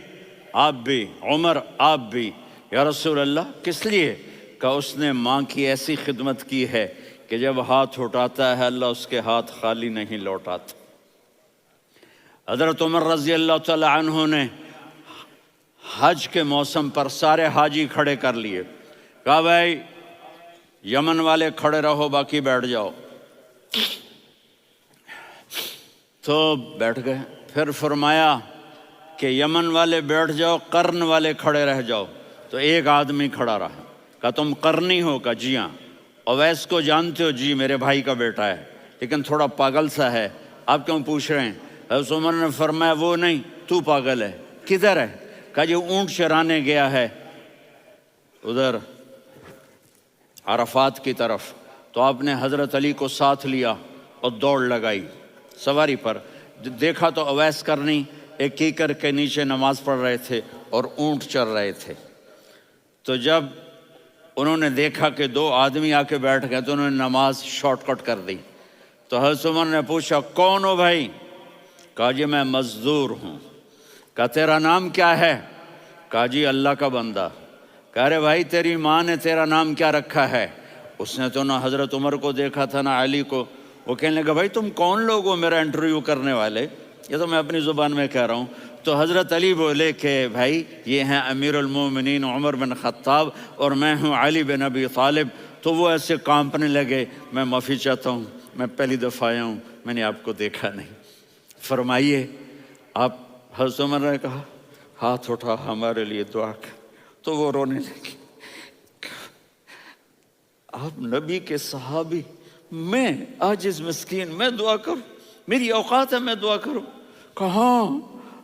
Speaker 1: آپ بھی، عمر آپ بھی، یا رسول اللہ کس لیے؟ کہ اس نے ماں کی ایسی خدمت کی ہے کہ جب ہاتھ اٹھاتا ہے اللہ اس کے ہاتھ خالی نہیں لوٹاتا۔ حضرت عمر رضی اللہ تعالی عنہ نے حج کے موسم پر سارے حاجی کھڑے کر لیے، کہا بھائی یمن والے کھڑے رہو باقی بیٹھ جاؤ، تو بیٹھ گئے۔ پھر فرمایا کہ یمن والے بیٹھ جاؤ، قرن والے کھڑے رہ جاؤ، تو ایک آدمی کھڑا رہا۔ کہا تم قرنی ہو؟ کہا جی ہاں۔ اویس کو جانتے ہو؟ جی میرے بھائی کا بیٹا ہے لیکن تھوڑا پاگل سا ہے، آپ کیوں پوچھ رہے ہیں؟ حضرت عمر نے فرمایا وہ نہیں، تو پاگل ہے۔ کدھر ہے؟ کہا جی اونٹ چرانے گیا ہے ادھر عرفات کی طرف۔ تو آپ نے حضرت علی کو ساتھ لیا اور دوڑ لگائی سواری پر۔ دیکھا تو اویس کرنی ایک کیکر کے نیچے نماز پڑھ رہے تھے اور اونٹ چر رہے تھے۔ تو جب انہوں نے دیکھا کہ 2 آدمی آ کے بیٹھ گئے تو انہوں نے نماز شارٹ کٹ کر دی۔ تو حضرت عمر نے پوچھا کون ہو بھائی؟ کہا جی میں مزدور ہوں۔ کہا تیرا نام کیا ہے؟ کہا جی اللہ کا بندہ۔ کہا رہے بھائی تیری ماں نے تیرا نام کیا رکھا ہے؟ اس نے تو نہ حضرت عمر کو دیکھا تھا نہ علی کو۔ وہ کہنے لگا بھائی تم کون لوگ ہو میرا انٹرویو کرنے والے؟ یہ تو میں اپنی زبان میں کہہ رہا ہوں۔ تو حضرت علی بولے کہ بھائی یہ ہیں امیر المومنین عمر بن خطاب اور میں ہوں علی بن ابی طالب۔ تو وہ ایسے کانپنے لگے، میں معافی چاہتا ہوں، میں پہلی دفعہ آیا ہوں، میں نے آپ کو دیکھا نہیں، فرمائیے آپ۔ حضرت عمر نے کہا ہاتھ اٹھا ہمارے لیے دعا کر۔ تو وہ رونے لگی۔ آپ نبی کے صحابی، میں عاجز مسکین میں دعا کروں؟ میری اوقات ہے میں دعا کروں؟ کہاں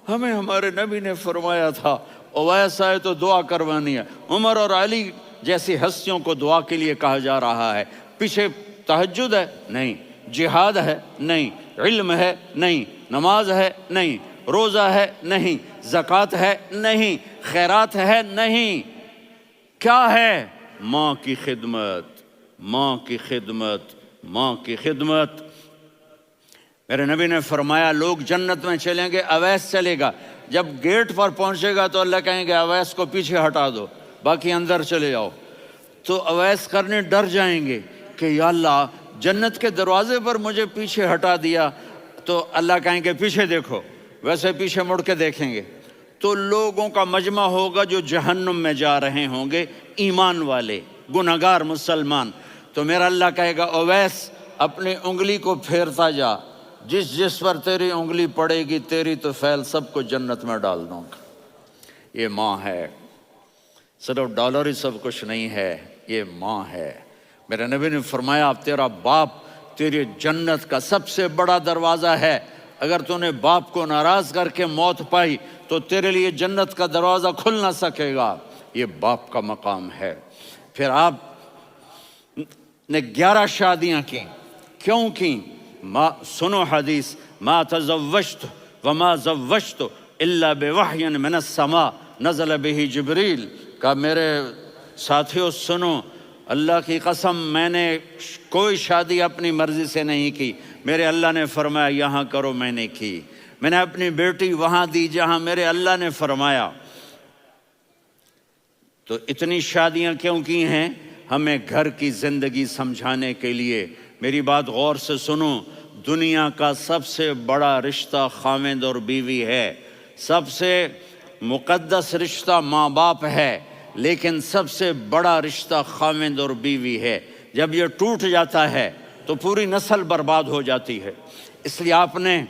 Speaker 1: ہمیں ہمارے نبی نے فرمایا تھا اویس آئے تو دعا کروانی ہے، عمر اور علی جیسی ہستیوں کو دعا کے لیے کہا جا رہا ہے۔ پیچھے تہجد ہے؟ نہیں۔ جہاد ہے؟ نہیں۔ علم ہے؟ نہیں۔ نماز ہے؟ نہیں۔ روزہ ہے؟ نہیں۔ زکوٰۃ ہے؟ نہیں۔ خیرات ہے؟ نہیں۔ کیا ہے؟ ماں کی خدمت، ماں کی خدمت، ماں کی خدمت۔ میرے نبی نے فرمایا لوگ جنت میں چلیں گے، اویس چلے گا، جب گیٹ پر پہنچے گا تو اللہ کہیں گے اویس کو پیچھے ہٹا دو، باقی اندر چلے جاؤ۔ تو اویس کرنے ڈر جائیں گے کہ یا اللہ جنت کے دروازے پر مجھے پیچھے ہٹا دیا، تو اللہ کہیں گے پیچھے دیکھو، ویسے پیچھے مڑ کے دیکھیں گے تو لوگوں کا مجمع ہوگا جو جہنم میں جا رہے ہوں گے، ایمان والے، گنہگار مسلمان۔ تو میرا اللہ کہے گا اویس اپنی انگلی کو پھیرتا جا، جس جس پر تیری انگلی پڑے گی تیری تو فیل سب کو جنت میں ڈال دوں گا۔ یہ ماں ہے، صرف ڈالر ہی سب کچھ نہیں ہے، یہ ماں ہے۔ میرے نبی نے فرمایا اب تیرا باپ تیری جنت کا سب سے بڑا دروازہ ہے، اگر تو نے باپ کو ناراض کر کے موت پائی تو تیرے لیے جنت کا دروازہ کھل نہ سکے گا، یہ باپ کا مقام ہے۔ پھر آپ نے 11 شادیاں کی، کیوں کی؟ سنو حدیث، ما تزوجت وما زوجت الا بوحی من السماء نزل به جبریل، کہ میرے ساتھیوں سنو، اللہ کی قسم میں نے کوئی شادی اپنی مرضی سے نہیں کی، میرے اللہ نے فرمایا یہاں کرو، میں نے کی۔ میں نے اپنی بیٹی وہاں دی جہاں میرے اللہ نے فرمایا۔ تو اتنی شادیاں کیوں کی ہیں؟ ہمیں گھر کی زندگی سمجھانے کے لیے۔ میری بات غور سے سنو، دنیا کا سب سے بڑا رشتہ خاوند اور بیوی ہے، سب سے مقدس رشتہ ماں باپ ہے، لیکن سب سے بڑا رشتہ خاوند اور بیوی ہے۔ جب یہ ٹوٹ جاتا ہے تو پوری نسل برباد ہو جاتی ہے۔ اس لیے آپ نے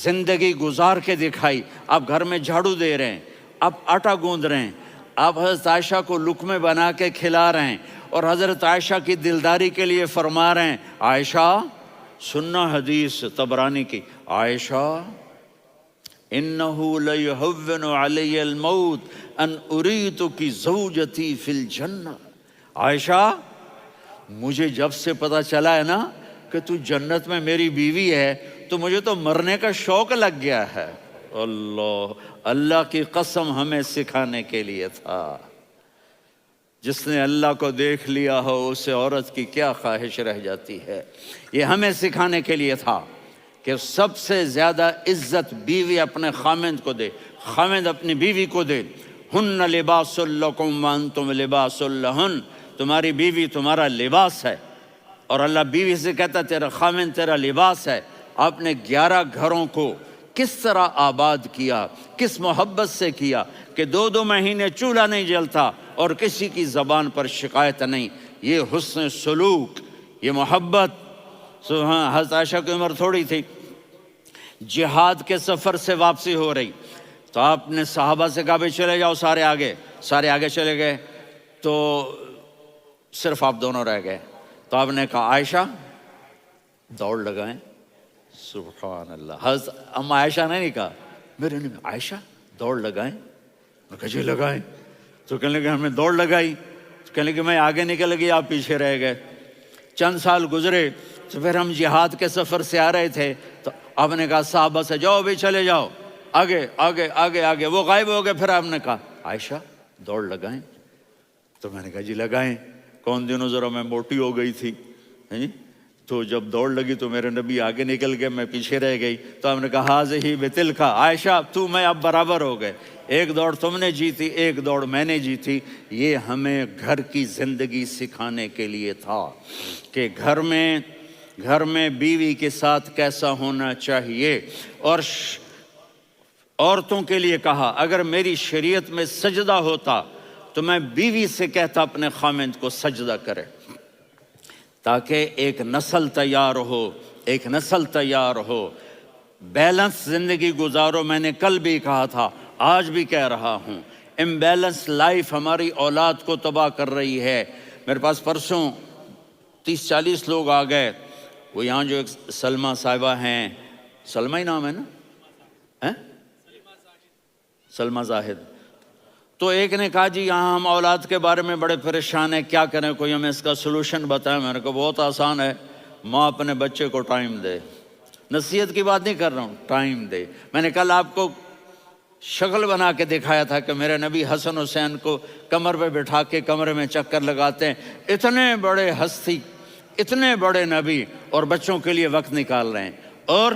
Speaker 1: زندگی گزار کے دکھائی۔ آپ گھر میں جھاڑو دے رہے ہیں، آپ آٹا گوندھ رہے ہیں، آپ حضرت عائشہ کو لقمے بنا کے کھلا رہے ہیں، اور حضرت عائشہ کی دلداری کے لیے فرما رہے ہیں عائشہ سننا حدیث طبرانی کی، عائشہ انہو لیہون علی الموت ان اریتک زوجتی فی الجنہ۔ عائشہ مجھے جب سے پتا چلا ہے نا کہ تو جنت میں میری بیوی ہے تو مجھے تو مرنے کا شوق لگ گیا ہے۔ اللہ کی قسم ہمیں سکھانے کے لیے تھا۔ جس نے اللہ کو دیکھ لیا ہو اسے عورت کی کیا خواہش رہ جاتی ہے۔ یہ ہمیں سکھانے کے لیے تھا کہ سب سے زیادہ عزت بیوی اپنے خاوند کو دے، خاوند اپنی بیوی کو دے۔ ہن لباس لکم وانتم لباس لہن، تمہاری بیوی تمہارا لباس ہے، اور اللہ بیوی سے کہتا تیرا خاوند تیرا لباس ہے۔ آپ نے 11 گھروں کو کس طرح آباد کیا، کس محبت سے کیا کہ 2 مہینے چولہا نہیں جلتا اور کسی کی زبان پر شکایت نہیں۔ یہ حسن سلوک، یہ محبت۔ حضرت عائشہ کی عمر تھوڑی تھی، جہاد کے سفر سے واپسی ہو رہی، تو آپ نے صحابہ سے کہا بھائی چلے جاؤ سارے آگے چلے گئے، تو صرف آپ دونوں رہ گئے۔ تو آپ نے کہا عائشہ دوڑ لگائیں۔ سبحان اللہ، حضرت اما عائشہ نے نہیں کہا، میرے نے عائشہ دوڑ لگائیں، میں کہا جی لگائیں۔ تو کہنے لگے ہم نے دوڑ لگائی، کہنے لگے میں آگے نکل گئی آپ پیچھے رہ گئے۔ چند سال گزرے تو پھر ہم جہاد کے سفر سے آ رہے تھے، تو آپ نے کہا صحابہ سے جاؤ بھی چلے جاؤ آگے آگے آگے آگے، وہ غائب ہو گئے۔ پھر آپ نے کہا عائشہ دوڑ لگائیں، تو میں نے کہا جی لگائیں۔ کون دنوں ذرا میں موٹی ہو گئی تھی، تو جب دوڑ لگی تو میرے نبی آگے نکل گئے، میں پیچھے رہ گئی۔ تو ہم نے کہا ہاذہ بتلک، عائشہ تو میں اب برابر ہو گئے، ایک دوڑ تم نے جیتی ایک دوڑ میں نے جیتی۔ یہ ہمیں گھر کی زندگی سکھانے کے لیے تھا کہ گھر میں بیوی کے ساتھ کیسا ہونا چاہیے۔ اور عورتوں کے لیے کہا اگر میری شریعت میں سجدہ ہوتا تو میں بیوی سے کہتا اپنے خاوند کو سجدہ کرے، تاکہ ایک نسل تیار ہو، بیلنس زندگی گزارو۔ میں نے کل بھی کہا تھا، آج بھی کہہ رہا ہوں، امبیلنس لائف ہماری اولاد کو تباہ کر رہی ہے۔ میرے پاس پرسوں 30-40 لوگ آ گئے، وہ یہاں جو ایک سلمہ صاحبہ ہیں، سلمہ ہی نام ہے نا، سلمہ زاہد، تو ایک نے کہا جی یہاں ہم اولاد کے بارے میں بڑے پریشان ہیں، کیا کریں، کوئی ہمیں اس کا سلوشن بتائیں۔ میں نے کہا بہت آسان ہے، ماں اپنے بچے کو ٹائم دے، نصیحت کی بات نہیں کر رہا ہوں، ٹائم دے۔ میں نے کل آپ کو شکل بنا کے دکھایا تھا کہ میرے نبی حسن حسین کو کمر پہ بٹھا کے کمرے میں چکر لگاتے ہیں، اتنے بڑے ہستی، اتنے بڑے نبی، اور بچوں کے لیے وقت نکال رہے ہیں اور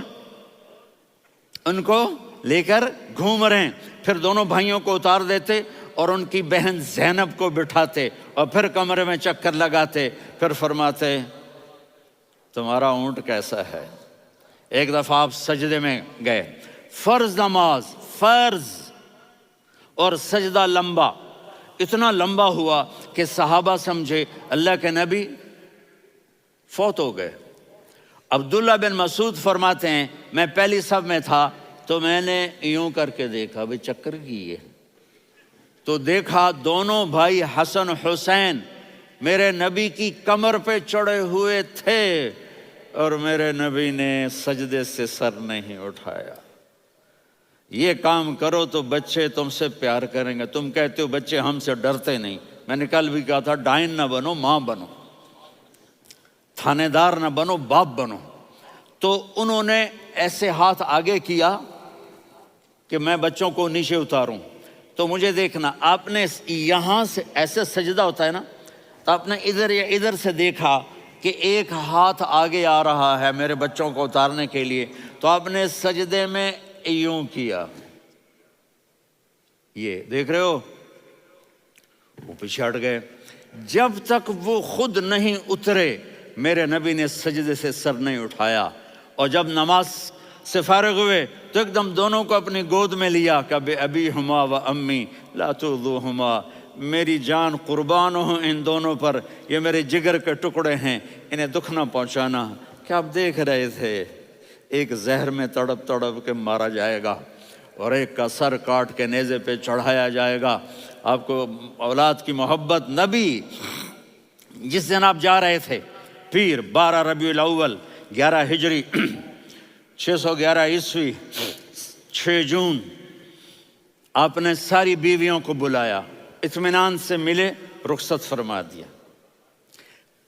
Speaker 1: ان کو لے کر گھوم رہے ہیں۔ پھر دونوں بھائیوں کو اتار دیتے اور ان کی بہن زینب کو بٹھاتے اور پھر کمرے میں چکر لگاتے، پھر فرماتے تمہارا اونٹ کیسا ہے۔ ایک دفعہ آپ سجدے میں گئے، فرض نماز، فرض، اور سجدہ لمبا، اتنا لمبا ہوا کہ صحابہ سمجھے اللہ کے نبی فوت ہو گئے۔ عبداللہ بن مسعود فرماتے ہیں میں پہلی صف میں تھا تو میں نے یوں کر کے دیکھا، بھئی چکر کی ہے، تو دیکھا دونوں بھائی حسن حسین میرے نبی کی کمر پہ چڑھے ہوئے تھے اور میرے نبی نے سجدے سے سر نہیں اٹھایا۔ یہ کام کرو تو بچے تم سے پیار کریں گے۔ تم کہتے ہو بچے ہم سے ڈرتے نہیں، میں نے کل بھی کہا تھا ڈائن نہ بنو، ماں بنو، تھانے دار نہ بنو، باپ بنو۔ تو انہوں نے ایسے ہاتھ آگے کیا کہ میں بچوں کو نیچے اتاروں، تو مجھے دیکھنا، آپ نے یہاں سے ایسے سجدہ ہوتا ہے نا، تو آپ نے ادھر یا ادھر سے دیکھا کہ ایک ہاتھ آگے آ رہا ہے میرے بچوں کو اتارنے کے لیے، تو آپ نے سجدے میں یوں کیا، یہ دیکھ رہے ہو، وہ پیچھے ہٹ گئے۔ جب تک وہ خود نہیں اترے میرے نبی نے سجدے سے سر نہیں اٹھایا، اور جب نماز سے فارغ ہوئے تو ایک دم دونوں کو اپنی گود میں لیا کہ بے ابی ہما و امی لا تؤذوہما، میری جان قربان ہو ان دونوں پر، یہ میرے جگر کے ٹکڑے ہیں، انہیں دکھ نہ پہنچانا۔ کیا آپ دیکھ رہے تھے ایک زہر میں تڑپ تڑپ کے مارا جائے گا اور ایک کا سر کاٹ کے نیزے پہ چڑھایا جائے گا۔ آپ کو اولاد کی محبت، نبی جس دن آپ جا رہے تھے پیر 12 ربیع الاول 11 ہجری 611 عیسوی 6 جون، آپ نے ساری بیویوں کو بلایا، اطمینان سے ملے، رخصت فرما دیا۔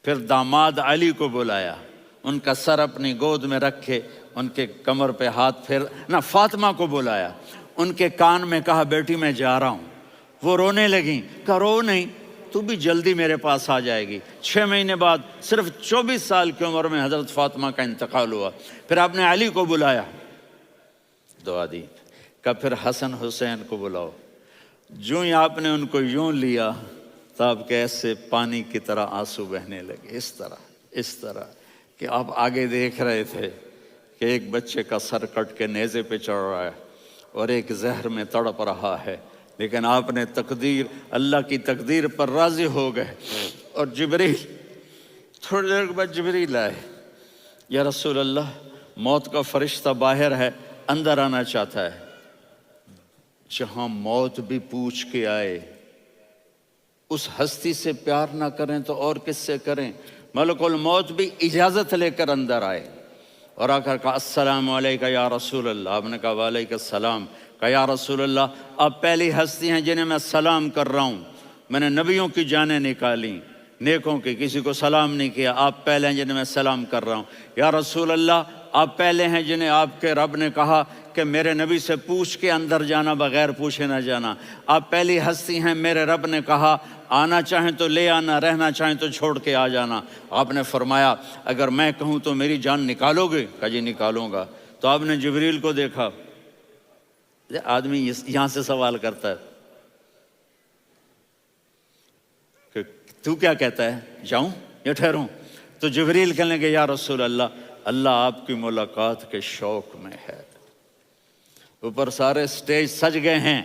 Speaker 1: پھر داماد علی کو بلایا، ان کا سر اپنی گود میں رکھے، ان کے کمر پہ ہاتھ پھیر نہ، فاطمہ کو بلایا، ان کے کان میں کہا بیٹی میں جا رہا ہوں۔ وہ رونے لگیں، کہا رو نہیں، تو بھی جلدی میرے پاس آ جائے گی۔ 6 مہینے بعد صرف 24 سال کی عمر میں حضرت فاطمہ کا انتقال ہوا۔ پھر آپ نے علی کو بلایا، دعا دی، کہا پھر حسن حسین کو بلاؤ۔ جو ہی آپ نے ان کو یوں لیا تو آپ کے ایسے پانی کی طرح آنسو بہنے لگے، اس طرح کہ آپ آگے دیکھ رہے تھے کہ ایک بچے کا سر کٹ کے نیزے پہ چڑھ رہا ہے اور ایک زہر میں تڑپ رہا ہے، لیکن آپ نے تقدیر، اللہ کی تقدیر پر راضی ہو گئے۔ اور جبریل، تھوڑی دیر کے بعد جبریل آئے، یا رسول اللہ موت کا فرشتہ باہر ہے، اندر آنا چاہتا ہے۔ جہاں موت بھی پوچھ کے آئے، اس ہستی سے پیار نہ کریں تو اور کس سے کریں؟ ملک الموت بھی اجازت لے کر اندر آئے اور آ کر کہا السلام علیکہ یا رسول اللہ۔ آپ نے کہا وعلیکم السلام۔ کہا یا رسول اللہ آپ پہلی ہستی ہیں جنہیں میں سلام کر رہا ہوں، میں نے نبیوں کی جانیں نکالیں، نیکوں کی، کسی کو سلام نہیں کیا، آپ پہلے ہیں جنہیں میں سلام کر رہا ہوں۔ یا رسول اللہ آپ پہلے ہیں جنہیں آپ کے رب نے کہا کہ میرے نبی سے پوچھ کے اندر جانا، بغیر پوچھے نہ جانا۔ آپ پہلی ہستی ہیں، میرے رب نے کہا آنا چاہیں تو لے آنا، رہنا چاہیں تو چھوڑ کے آ جانا۔ آپ نے فرمایا اگر میں کہوں تو میری جان نکالو گے؟ کہا جی نکالوں گا۔ تو آپ نے جبریل کو دیکھا، آدمی یہاں سے سوال کرتا ہے کہ تو کیا کہتا ہے، جاؤں یا ٹھہروں؟ تو جبریل کہنے لگے یا رسول اللہ، اللہ آپ کی ملاقات کے شوق میں ہے۔ اوپر سارے سٹیج سج گئے ہیں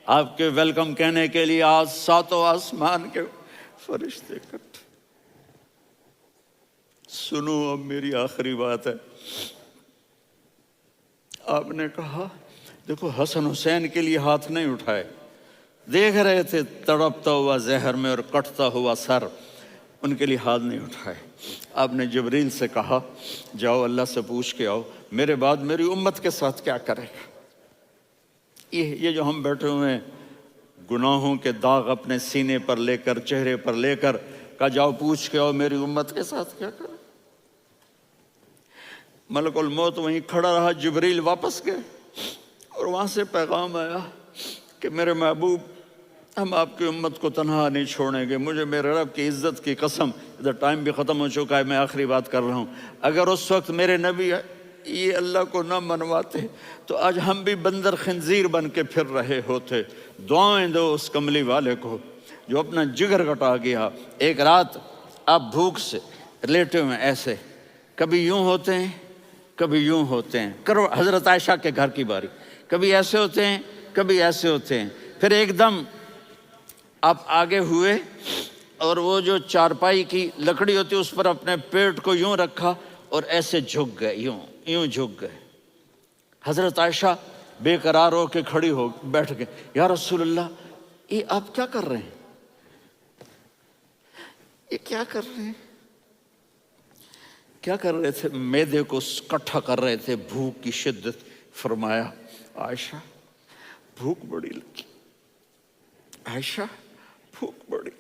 Speaker 1: آپ کے ویلکم کہنے کے لیے، آج 7 آسمان کے فرشتے اکٹھے۔ سنو اب میری آخری بات ہے۔ آپ نے کہا دیکھو حسن حسین کے لیے ہاتھ نہیں اٹھائے، دیکھ رہے تھے تڑپتا ہوا زہر میں اور کٹتا ہوا سر، ان کے لیے ہاتھ نہیں اٹھائے۔ آپ نے جبریل سے کہا جاؤ اللہ سے پوچھ کے آؤ میرے بعد میری امت کے ساتھ کیا کرے گا۔ یہ جو ہم بیٹھے ہوئے ہیں گناہوں کے داغ اپنے سینے پر لے کر، چہرے پر لے کر، کہا جاؤ پوچھ کے آؤ میری امت کے ساتھ کیا کرا۔ ملک الموت وہیں کھڑا رہا، جبریل واپس گئے اور وہاں سے پیغام آیا کہ میرے محبوب، ہم آپ کی امت کو تنہا نہیں چھوڑیں گے، مجھے میرے رب کی عزت کی قسم، ادھر ٹائم بھی ختم ہو چکا ہے، میں آخری بات کر رہا ہوں، اگر اس وقت میرے نبی یہ اللہ کو نہ منواتے تو آج ہم بھی بندر خنزیر بن کے پھر رہے ہوتے۔ دعائیں دو اس کملی والے کو جو اپنا جگر کٹا گیا۔ ایک رات آپ بھوک سے لیٹے ہوئے ایسے، کبھی یوں ہوتے ہیں کبھی یوں ہوتے ہیں، کرو حضرت عائشہ کے گھر کی باری، کبھی ایسے ہوتے ہیں کبھی ایسے ہوتے ہیں، پھر ایک دم آپ آگے ہوئے اور وہ جو چارپائی کی لکڑی ہوتی ہے اس پر اپنے پیٹ کو یوں رکھا اور ایسے جھک گئے، یوں جھک گئے۔ حضرت عائشہ بے قرار ہو کے کھڑی ہو بیٹھ گئے، یا رسول اللہ یہ آپ کیا کر رہے ہیں، یہ کیا کر رہے ہیں؟ کیا کر رہے تھے؟ معدے کو کٹھا کر رہے تھے، بھوک کی شدت۔ فرمایا عائشہ بھوک بڑی لگی، عائشہ بھوک بڑی لگی،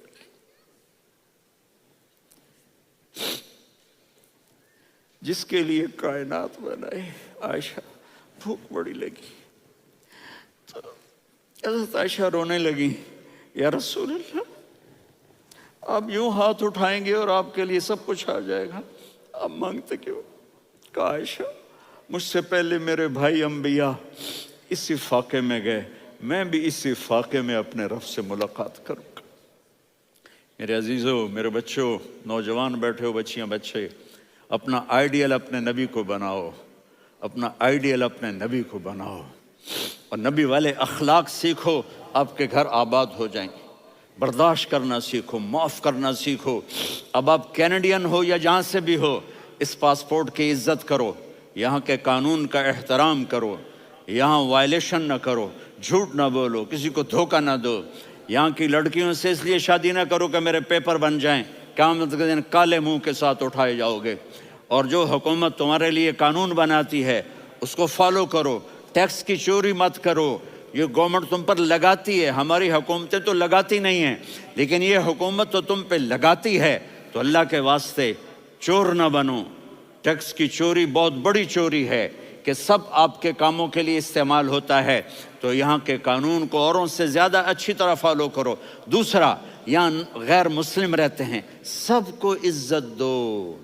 Speaker 1: جس کے لیے کائنات بنائے عائشہ بھوک بڑی لگی۔ تو حضرت عائشہ رونے لگی، یا رسول اللہ آپ یوں ہاتھ اٹھائیں گے اور آپ کے لیے سب کچھ آ جائے گا، آپ مانگتے کیوں؟ کہا عائشہ مجھ سے پہلے میرے بھائی انبیاء اسی فاقے میں گئے، میں بھی اسی فاقے میں اپنے رب سے ملاقات کروں گا۔ میرے عزیزوں، میرے بچوں، نوجوان بیٹھے ہو، بچیاں بچے، اپنا آئیڈیل اپنے نبی کو بناؤ، اپنا آئیڈیل اپنے نبی کو بناؤ اور نبی والے اخلاق سیکھو، آپ کے گھر آباد ہو جائیں گے۔ برداشت کرنا سیکھو، معاف کرنا سیکھو۔ اب آپ کینیڈین ہو یا جہاں سے بھی ہو، اس پاسپورٹ کی عزت کرو، یہاں کے قانون کا احترام کرو، یہاں وائلیشن نہ کرو، جھوٹ نہ بولو، کسی کو دھوکہ نہ دو۔ یہاں کی لڑکیوں سے اس لیے شادی نہ کرو کہ میرے پیپر بن جائیں، قیامت کے دن کالے منہ کے ساتھ اٹھائے جاؤ گے۔ اور جو حکومت تمہارے لیے قانون بناتی ہے اس کو فالو کرو، ٹیکس کی چوری مت کرو۔ یہ گورنمنٹ تم پر لگاتی ہے، ہماری حکومتیں تو لگاتی نہیں ہیں، لیکن یہ حکومت تو تم پہ لگاتی ہے، تو اللہ کے واسطے چور نہ بنو۔ ٹیکس کی چوری بہت بڑی چوری ہے کہ سب آپ کے کاموں کے لیے استعمال ہوتا ہے، تو یہاں کے قانون کو اوروں سے زیادہ اچھی طرح فالو کرو۔ دوسرا، یہاں غیر مسلم رہتے ہیں، سب کو عزت دو،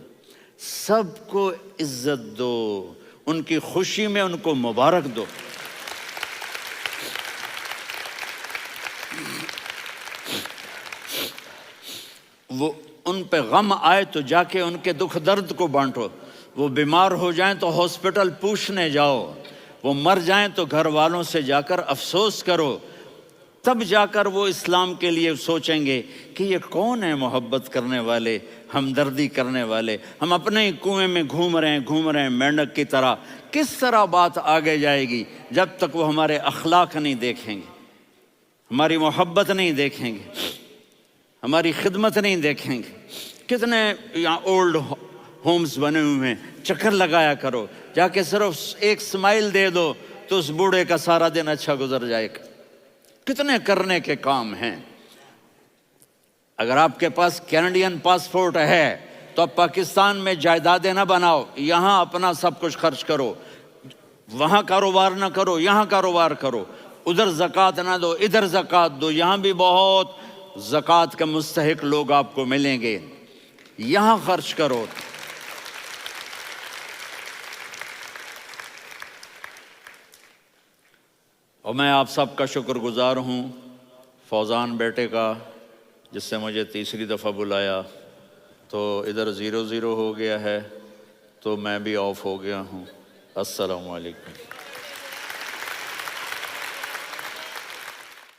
Speaker 1: سب کو عزت دو، ان کی خوشی میں ان کو مبارک دو۔ وہ ان پہ غم آئے تو جا کے ان کے دکھ درد کو بانٹو، وہ بیمار ہو جائیں تو ہاسپٹل پوچھنے جاؤ، وہ مر جائیں تو گھر والوں سے جا کر افسوس کرو، تب جا کر وہ اسلام کے لیے سوچیں گے کہ یہ کون ہے محبت کرنے والے، ہمدردی کرنے والے۔ ہم اپنے ہی کنویں میں گھوم رہے ہیں مینڈک کی طرح۔ کس طرح بات آگے جائے گی جب تک وہ ہمارے اخلاق نہیں دیکھیں گے، ہماری محبت نہیں دیکھیں گے، ہماری خدمت نہیں دیکھیں گے۔ کتنے یہاں اولڈ ہومز بنے ہوئے ہیں، چکر لگایا کرو، جا کے صرف ایک سمائل دے دو تو اس بوڑھے کا سارا دن اچھا گزر جائے گا۔ کتنے کرنے کے کام ہیں۔ اگر آپ کے پاس کینیڈین پاسپورٹ ہے تو اب پاکستان میں جائیدادیں نہ بناؤ، یہاں اپنا سب کچھ خرچ کرو، وہاں کاروبار نہ کرو، یہاں کاروبار کرو، ادھر زکوٰۃ نہ دو، ادھر زکوٰۃ دو، یہاں بھی بہت زکوٰۃ کے مستحق لوگ آپ کو ملیں گے، یہاں خرچ کرو۔ اور میں آپ سب کا شکر گزار ہوں، فوزان بیٹے کا، جس سے مجھے تیسری دفعہ بلایا، تو ادھر 0-0 ہو گیا ہے تو میں بھی آف ہو گیا ہوں۔ السلام علیکم۔